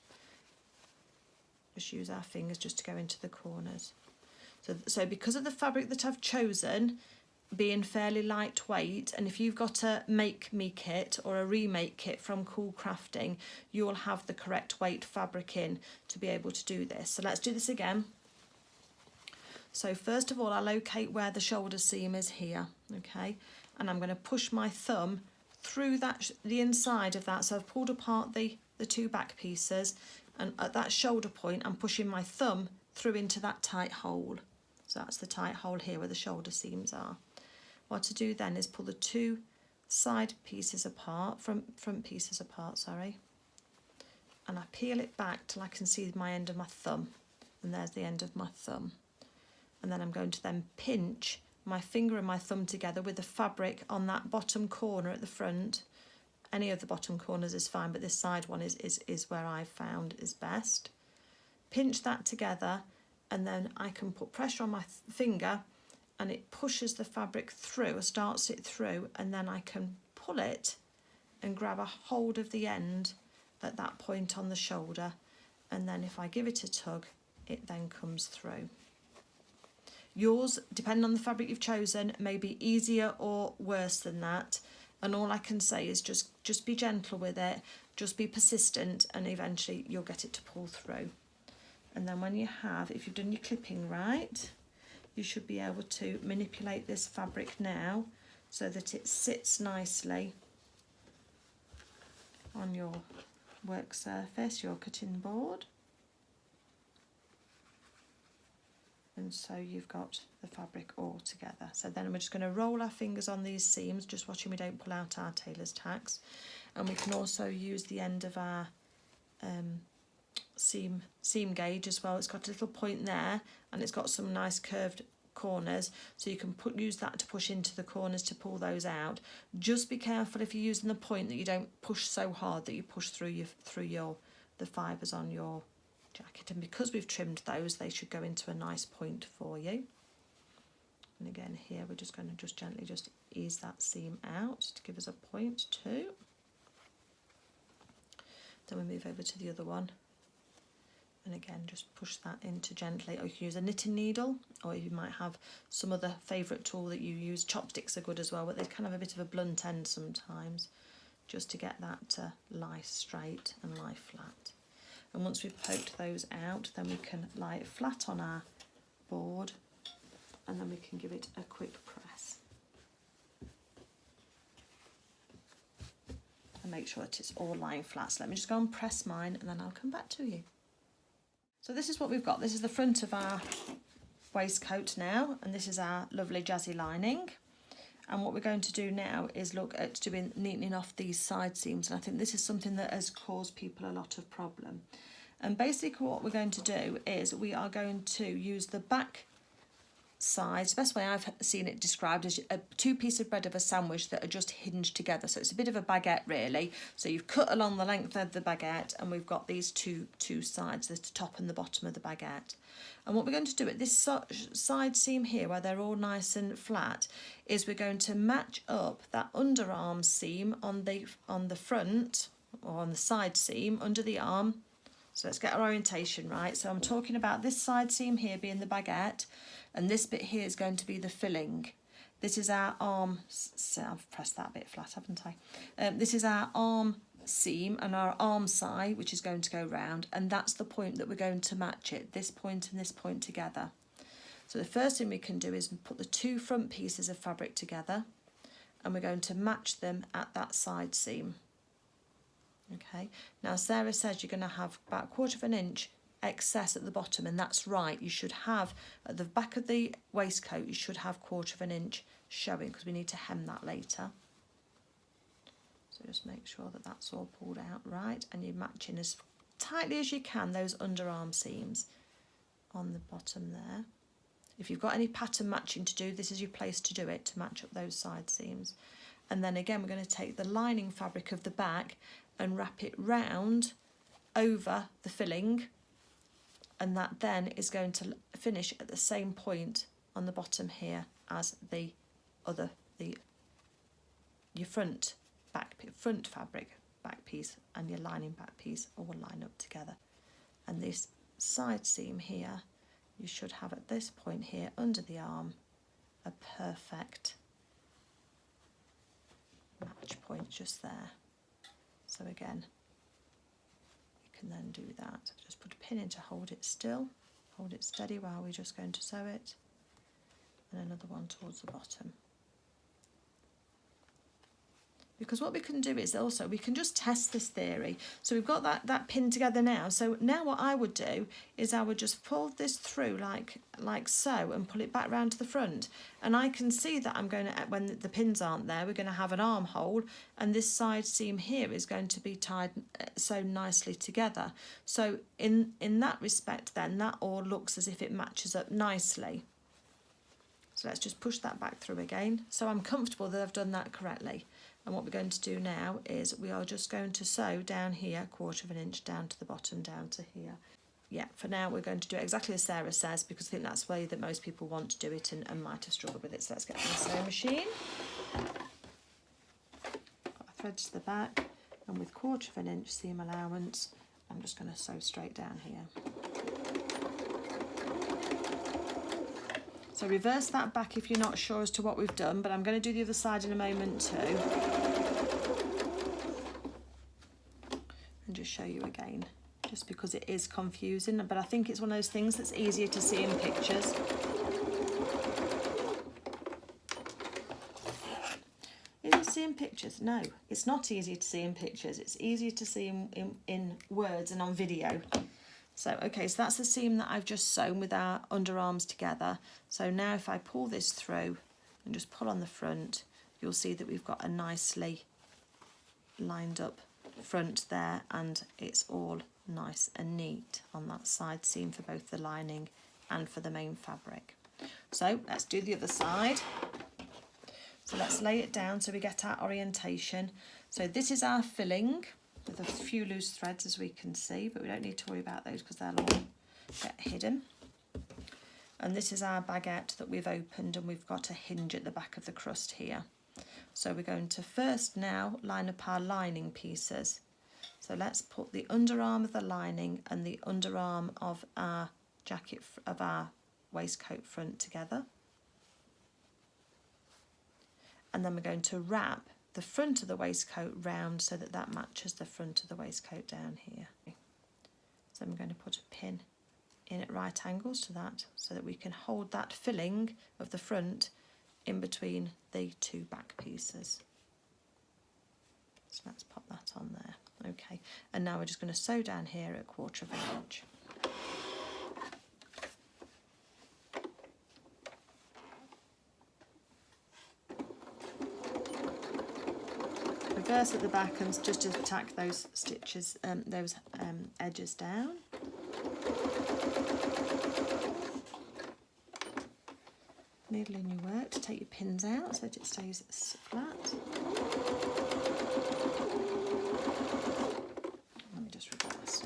Just use our fingers just to go into the corners. So because of the fabric that I've chosen, being fairly lightweight, and if you've got a make me kit or a remake kit from Cool Crafting, you'll have the correct weight fabric in to be able to do this. So let's do this again. So first of all, I locate where the shoulder seam is here, okay, and I'm going to push my thumb through the inside of that. So I've pulled apart the two back pieces, and at that shoulder point I'm pushing my thumb through into that tight hole. So that's the tight hole here where the shoulder seams are. What to do then is pull the two side pieces apart, front pieces apart, sorry, and I peel it back till I can see my end of my thumb, and there's the end of my thumb. And then I'm going to then pinch my finger and my thumb together with the fabric on that bottom corner at the front. Any of the bottom corners is fine, but this side one is where I've found is best. Pinch that together, and then I can put pressure on my finger and it pushes the fabric through, or starts it through, and then I can pull it and grab a hold of the end at that point on the shoulder, and then if I give it a tug, it then comes through. Yours, depending on the fabric you've chosen, may be easier or worse than that, and all I can say is just be gentle with it, just be persistent, and eventually you'll get it to pull through. And then when you have, if you've done your clipping right, you should be able to manipulate this fabric now so that it sits nicely on your work surface, your cutting board. And so you've got the fabric all together. So then we're just going to roll our fingers on these seams, just watching we don't pull out our tailor's tacks. And we can also use the end of our seam gauge as well. It's got a little point there, and it's got some nice curved corners, so you can use that to push into the corners to pull those out. Just be careful if you're using the point that you don't push so hard that you push through the fibres on your jacket, and because we've trimmed those, they should go into a nice point for you. And again here we're just going to just gently just ease that seam out to give us a point too. Then we move over to the other one, and again just push that into gently, or you can use a knitting needle, or you might have some other favourite tool that you use. Chopsticks are good as well, but they kind of have a bit of a blunt end sometimes, just to get that to lie straight and lie flat. And once we've poked those out, then we can lie it flat on our board, and then we can give it a quick press. And make sure that it's all lying flat. So let me just go and press mine, and then I'll come back to you. So this is what we've got. This is the front of our waistcoat now, and this is our lovely jazzy lining. And what we're going to do now is look at neatening off these side seams, and I think this is something that has caused people a lot of problem. And basically what we're going to do is we are going to use the back sides. The best way I've seen it described is two pieces of bread of a sandwich that are just hinged together, so it's a bit of a baguette really. So you've cut along the length of the baguette, and we've got these two sides, the top and the bottom of the baguette. And what we're going to do at this side seam here, where they're all nice and flat, is we're going to match up that underarm seam on the front, or on the side seam under the arm. So let's get our orientation right. So I'm talking about this side seam here being the baguette, and this bit here is going to be the filling. This is our arm, so I've pressed that a bit flat, haven't I? This is our arm seam and our armscythe, which is going to go round, and that's the point that we're going to match it, this point and this point together. So the first thing we can do is put the two front pieces of fabric together, and we're going to match them at that side seam. Okay, now Sarah says you're going to have about 1/4 inch excess at the bottom, and that's right. You should have at the back of the waistcoat, you should have 1/4 inch showing, because we need to hem that later. So just make sure that that's all pulled out right, and you're matching as tightly as you can those underarm seams on the bottom there. If you've got any pattern matching to do, this is your place to do it, to match up those side seams. And then again, we're going to take the lining fabric of the back and wrap it round over the filling, and that then is going to finish at the same point on the bottom here as your front fabric back piece and your lining back piece all line up together. And this side seam here, you should have at this point here under the arm a perfect match point just there. So again, you can then do that. Just put a pin in to hold it still, hold it steady while we're just going to sew it, and another one towards the bottom. Because what we can do is also, we can just test this theory. So we've got that pinned together now. So now what I would do is I would just pull this through like so, and pull it back round to the front. And I can see that I'm going to, when the pins aren't there, we're going to have an armhole, and this side seam here is going to be tied so nicely together. So in that respect then, that all looks as if it matches up nicely. So let's just push that back through again. So I'm comfortable that I've done that correctly. And what we're going to do now is we are just going to sew down here, 1/4 of an inch down to the bottom, down to here. Yeah, for now we're going to do it exactly as Sarah says, because I think that's the way that most people want to do it and might have struggled with it. So let's get the sewing machine. Got a thread to the back, and with 1/4 of an inch seam allowance, I'm just going to sew straight down here. So reverse that back if you're not sure as to what we've done, but I'm going to do the other side in a moment too. And just show you again, just because it is confusing, but I think it's one of those things that's easier to see in pictures. Easier to see in pictures? No, it's not easier to see in pictures. It's easier to see in words and on video. So, okay, so that's the seam that I've just sewn with our underarms together. So now if I pull this through and just pull on the front, you'll see that we've got a nicely lined up front there, and it's all nice and neat on that side seam for both the lining and for the main fabric. So let's do the other side. So let's lay it down so we get our orientation. So this is our filling, with a few loose threads as we can see, but we don't need to worry about those because they'll all get hidden. And this is our baguette that we've opened, and we've got a hinge at the back of the crust here. So we're going to first now line up our lining pieces. So let's put the underarm of the lining and the underarm of our jacket, of our waistcoat front together. And then we're going to wrap the front of the waistcoat round so that that matches the front of the waistcoat down here. So I'm going to put a pin in at right angles to that so that we can hold that filling of the front in between the two back pieces. So let's pop that on there. Okay, and now we're just going to sew down here at 1/4 of an inch. Reverse at the back and just to tack those stitches, edges down. Needle in your work to take your pins out so that it stays flat. Let me just reverse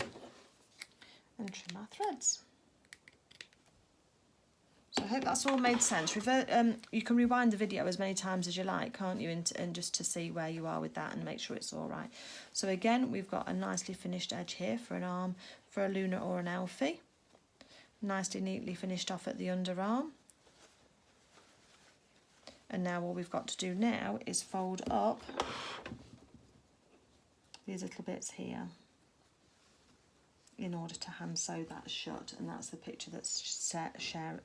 and trim our threads. So I hope that's all made sense. You can rewind the video as many times as you like, can't you, and just to see where you are with that and make sure it's all right. So again, we've got a nicely finished edge here for an arm, for a Luna or an Alfie. Nicely, neatly finished off at the underarm. And now all we've got to do now is fold up these little bits here in order to hand sew that shut, and that's the picture that Sarah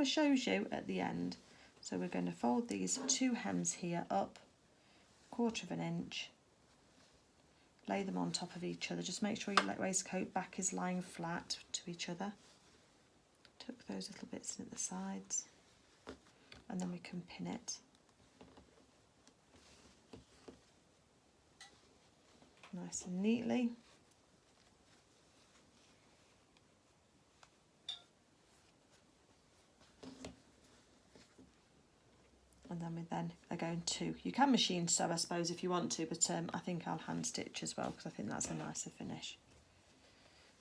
shows you at the end. So we're going to fold these two hems here up 1/4 of an inch, lay them on top of each other. Just make sure your waistcoat back is lying flat to each other. Tuck those little bits in at the sides, and then we can pin it nice and neatly. And then we are going to, you can machine sew I suppose if you want to, but I think I'll hand stitch as well because I think that's a nicer finish.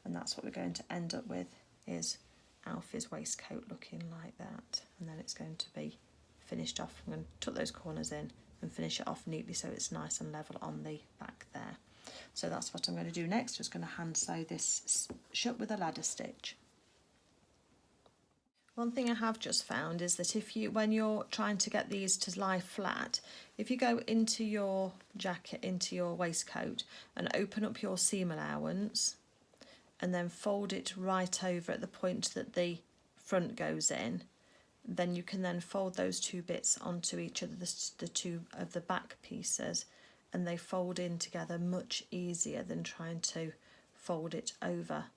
And that's what we're going to end up with, is Alfie's waistcoat looking like that. And then it's going to be finished off. I'm going to tuck those corners in and finish it off neatly so it's nice and level on the back there. So that's what I'm going to do next. Just going to hand sew this shut with a ladder stitch. One thing I have just found is that when you're trying to get these to lie flat, if you go into your jacket, into your waistcoat, and open up your seam allowance and then fold it right over at the point that the front goes in, then you can then fold those two bits onto each other, the two of the back pieces, and they fold in together much easier than trying to fold it over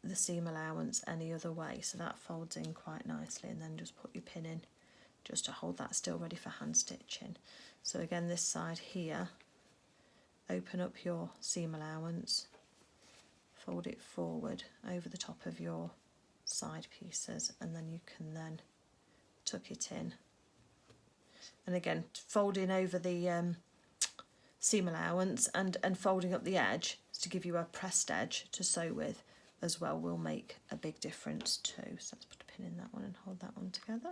the seam allowance any other way. So that folds in quite nicely, and then just put your pin in just to hold that still ready for hand stitching. So again, this side here, open up your seam allowance, fold it forward over the top of your side pieces, and then you can then tuck it in. And again, folding over the seam allowance and folding up the edge to give you a pressed edge to sew with as well will make a big difference too. So let's put a pin in that one and hold that one together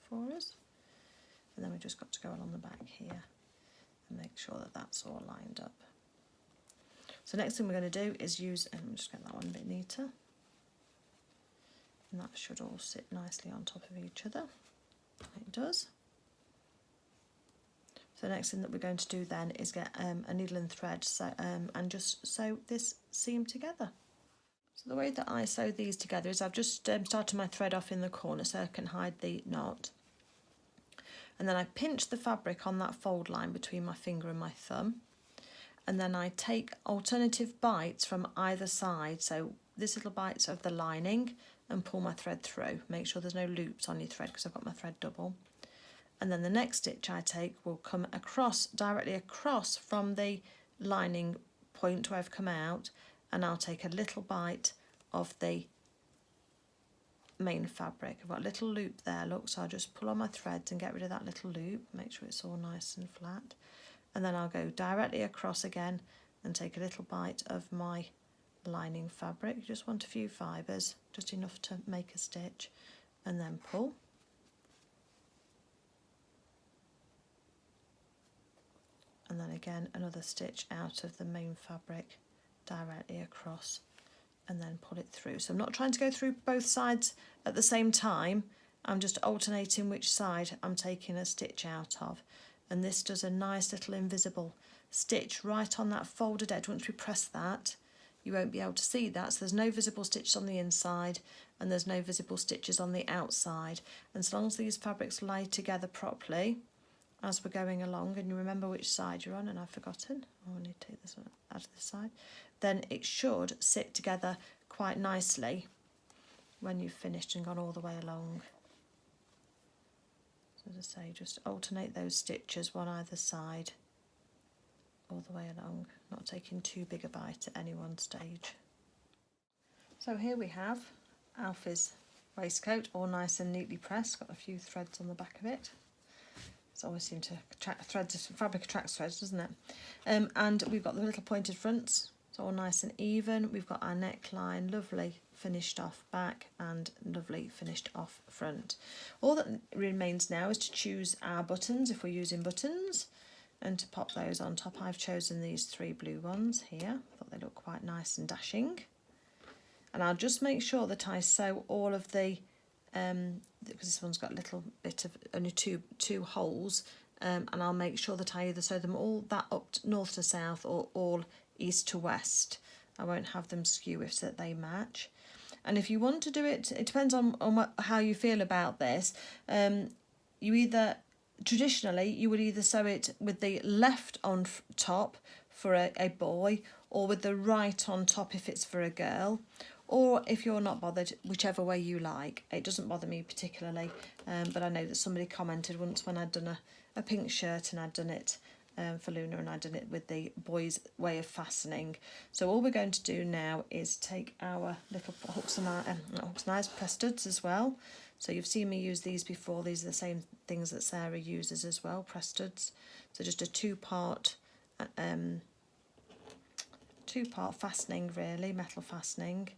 for us. And then we've just got to go along the back here and make sure that that's all lined up. So next thing we're going to do is use, and I'm just get that one a bit neater. And that should all sit nicely on top of each other. It does. So the next thing that we're going to do then is get a needle and thread and just sew this seam together. So the way that I sew these together is I've just started my thread off in the corner so I can hide the knot. And then I pinch the fabric on that fold line between my finger and my thumb. And then I take alternative bites from either side. So this little bites of the lining and pull my thread through. Make sure there's no loops on your thread because I've got my thread double. And then the next stitch I take will come across, directly across from the lining point where I've come out, and I'll take a little bite of the main fabric. I've got a little loop there, look, so I'll just pull on my threads and get rid of that little loop, make sure it's all nice and flat. And then I'll go directly across again and take a little bite of my lining fabric. You just want a few fibres, just enough to make a stitch, and then pull. And then again another stitch out of the main fabric directly across, and then pull it through. So I'm not trying to go through both sides at the same time, I'm just alternating which side I'm taking a stitch out of. And this does a nice little invisible stitch right on that folded edge. Once we press that, you won't be able to see that, so there's no visible stitches on the inside and there's no visible stitches on the outside. And as long as these fabrics lie together properly as we're going along, and you remember which side you're on, and I've forgotten, I need to take this one out of this side, then it should sit together quite nicely when you've finished and gone all the way along. So as I say, just alternate those stitches one either side all the way along, not taking too big a bite at any one stage. So here we have Alfie's waistcoat, all nice and neatly pressed, got a few threads on the back of it. It always seems to attract threads, fabric attracts threads, doesn't it? And we've got the little pointed fronts, it's all nice and even. We've got our neckline, lovely finished off back and lovely finished off front. All that remains now is to choose our buttons, if we're using buttons, and to pop those on top. I've chosen these 3 blue ones here. I thought they look quite nice and dashing. And I'll just make sure that I sew all of the because this one's got a little bit of only two holes, and I'll make sure that I either sew them all that up north to south or all east to west. I won't have them skew so that they match. And if you want to do it, it depends on how you feel about this. You either, traditionally, you would either sew it with the left on top for a boy, or with the right on top if it's for a girl. Or if you're not bothered, whichever way you like. It doesn't bother me particularly, but I know that somebody commented once when I'd done a pink shirt and I'd done it for Luna, and I'd done it with the boys' way of fastening. So all we're going to do now is take our little hooks and eyes, press studs as well. So you've seen me use these before. These are the same things that Sarah uses as well, press studs. So just a two-part fastening really, metal fastening.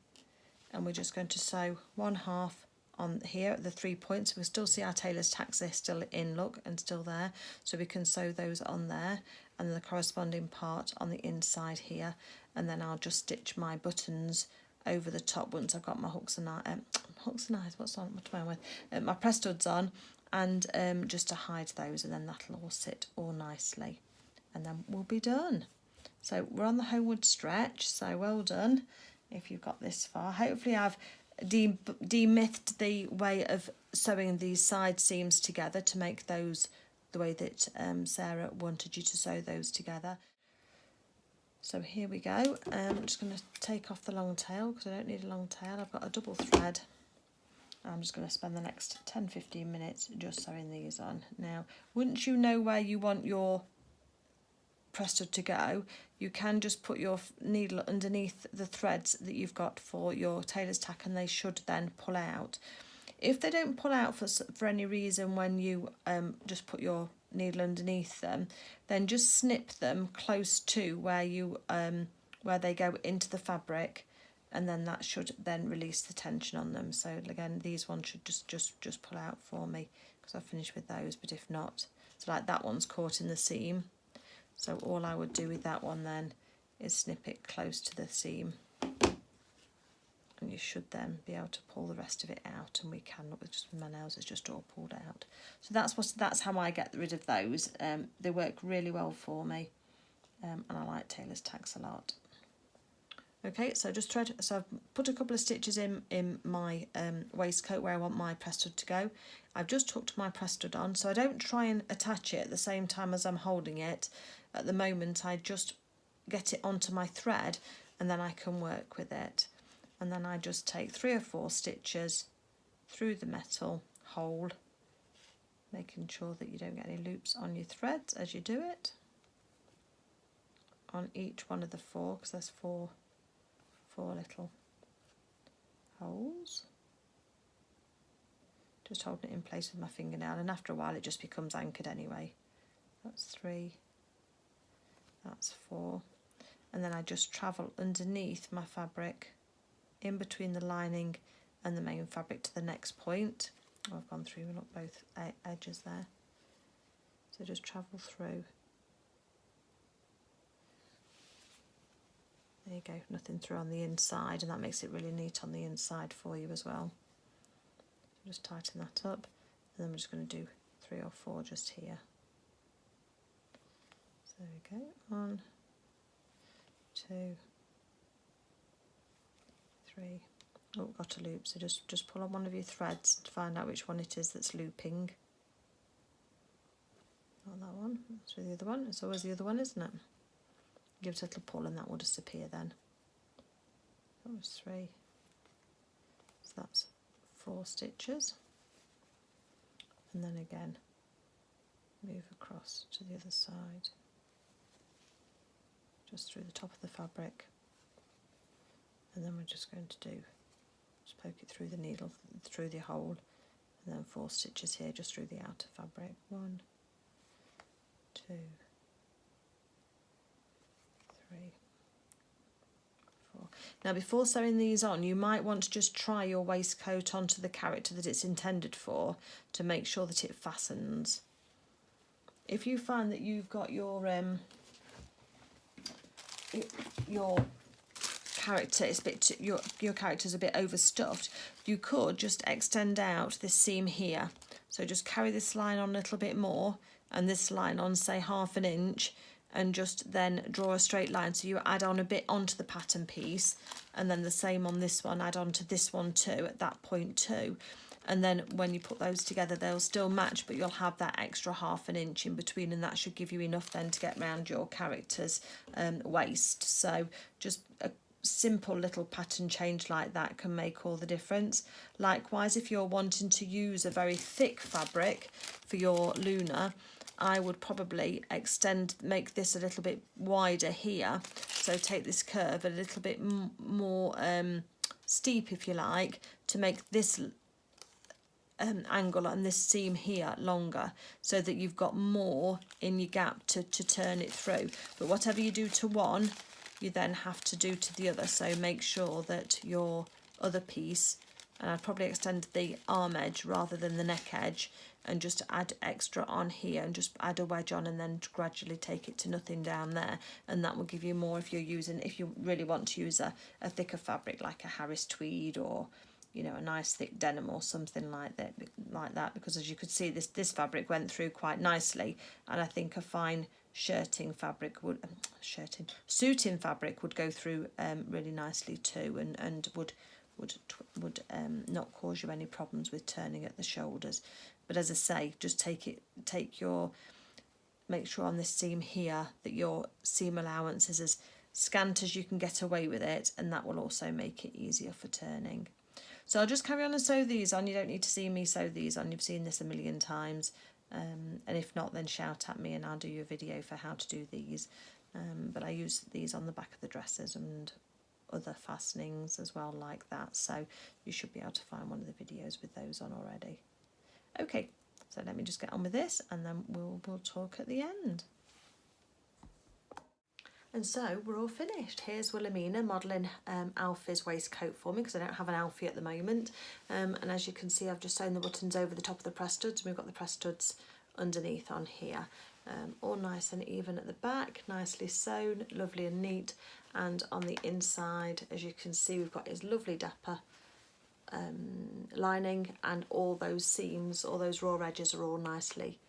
And we're just going to sew 1/2 on here at the 3 points. We'll still see our tailor's tacks, they're still in, look, and still there. So we can sew those on there, and then the corresponding part on the inside here. And then I'll just stitch my buttons over the top once I've got my hooks and eyes, what am I with? My press studs on, and just to hide those, and then that'll all sit all nicely. And then we'll be done. So we're on the homeward stretch, so well done if you've got this far. Hopefully I've demythed the way of sewing these side seams together to make those the way that Sarah wanted you to sew those together. So here we go. I'm just going to take off the long tail because I don't need a long tail. I've got a double thread. I'm just going to spend the next 10-15 minutes just sewing these on. Now, once you know where you want your Presto to go, you can just put your needle underneath the threads that you've got for your tailor's tack, and they should then pull out. If they don't pull out for any reason when you just put your needle underneath them, then just snip them close to where you where they go into the fabric, and then that should then release the tension on them. So again, these ones should just pull out for me because I've finished with those, but if not, so like that one's caught in the seam. So all I would do with that one then is snip it close to the seam, and you should then be able to pull the rest of it out, and we can, with just my nails, it's just all pulled out. So that's how I get rid of those. They work really well for me, and I like Tailor's Tacks a lot. Okay, so so I've put a couple of stitches in my waistcoat where I want my Presto to go. I've just hooked my Presto on, so I don't try and attach it at the same time as I'm holding it. At the moment, I just get it onto my thread, and then I can work with it. And then I just take 3 or 4 stitches through the metal hole, making sure that you don't get any loops on your threads as you do it, on each one of the 4, because there's four little holes. Just holding it in place with my fingernail, and after a while it just becomes anchored anyway. That's 3, that's 4, and then I just travel underneath my fabric, in between the lining and the main fabric to the next point. Oh, I've gone through both edges there. So just travel through. There you go, nothing through on the inside, and that makes it really neat on the inside for you as well. So just tighten that up, and then we're just going to do 3 or 4 just here. So there we go, 1, 2, 3. Oh, got a loop, so just pull on one of your threads to find out which one it is that's looping. Not that one, that's the other one. It's always the other one, isn't it? Give it a little pull and that will disappear then. That was 3. So that's 4 stitches. And then again, move across to the other side. Just through the top of the fabric. And then we're just going to just poke it through the needle, through the hole, and then 4 stitches here just through the outer fabric. 1, 2, 3, 4. Now before sewing these on, you might want to just try your waistcoat onto the character that it's intended for to make sure that it fastens. If you find that you've got your character is a bit your character's a bit overstuffed, you could just extend out this seam here. So just carry this line on a little bit more, and this line on say 1/2 inch, and just then draw a straight line, so you add on a bit onto the pattern piece, and then the same on this one, add on to this one too at that point too, and then when you put those together they'll still match, but you'll have that extra 1/2 inch in between, and that should give you enough then to get round your character's waist. So just a simple little pattern change like that can make all the difference. Likewise, if you're wanting to use a very thick fabric for your Luna, I would probably make this a little bit wider here, so take this curve a little bit more steep if you like, to make this angle and this seam here longer, so that you've got more in your gap to turn it through. But whatever you do to one, you then have to do to the other, so make sure that your other piece, and I'd probably extend the arm edge rather than the neck edge, and just add extra on here, and just add a wedge on, and then gradually take it to nothing down there, and that will give you more if you really want to use a thicker fabric like a Harris tweed, or you know, a nice thick denim or something like that, because as you could see, this fabric went through quite nicely, and I think a fine suiting fabric would go through really nicely too, and would not cause you any problems with turning at the shoulders. But as I say, just make sure on this seam here that your seam allowance is as scant as you can get away with it, and that will also make it easier for turning. So I'll just carry on and sew these on. You don't need to see me sew these on, you've seen this a million times. and if not, then shout at me and I'll do you a video for how to do these. But I use these on the back of the dresses and other fastenings as well like that, so you should be able to find one of the videos with those on already. Okay, so let me just get on with this and then we'll talk at the end. And so we're all finished. Here's Wilhelmina modelling Alfie's waistcoat for me because I don't have an Alfie at the moment. And as you can see, I've just sewn the buttons over the top of the press studs. We've got the press studs underneath on here. All nice and even at the back, nicely sewn, lovely and neat. And on the inside, as you can see, we've got his lovely dapper lining, and all those seams, all those raw edges are all nicely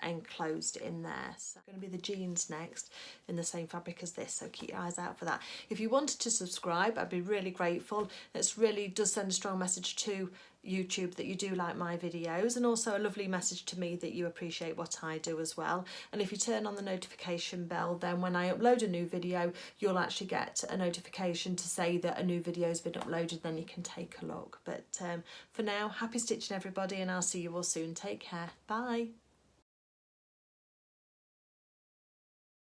enclosed in there. So going to be the jeans next in the same fabric as this, so keep your eyes out for that. If you wanted to subscribe, I'd be really grateful. It really does send a strong message to YouTube that you do like my videos, and also a lovely message to me that you appreciate what I do as well. And if you turn on the notification bell, then when I upload a new video, you'll actually get a notification to say that a new video has been uploaded, then you can take a look. But for now, happy stitching everybody, and I'll see you all soon. Take care. Bye.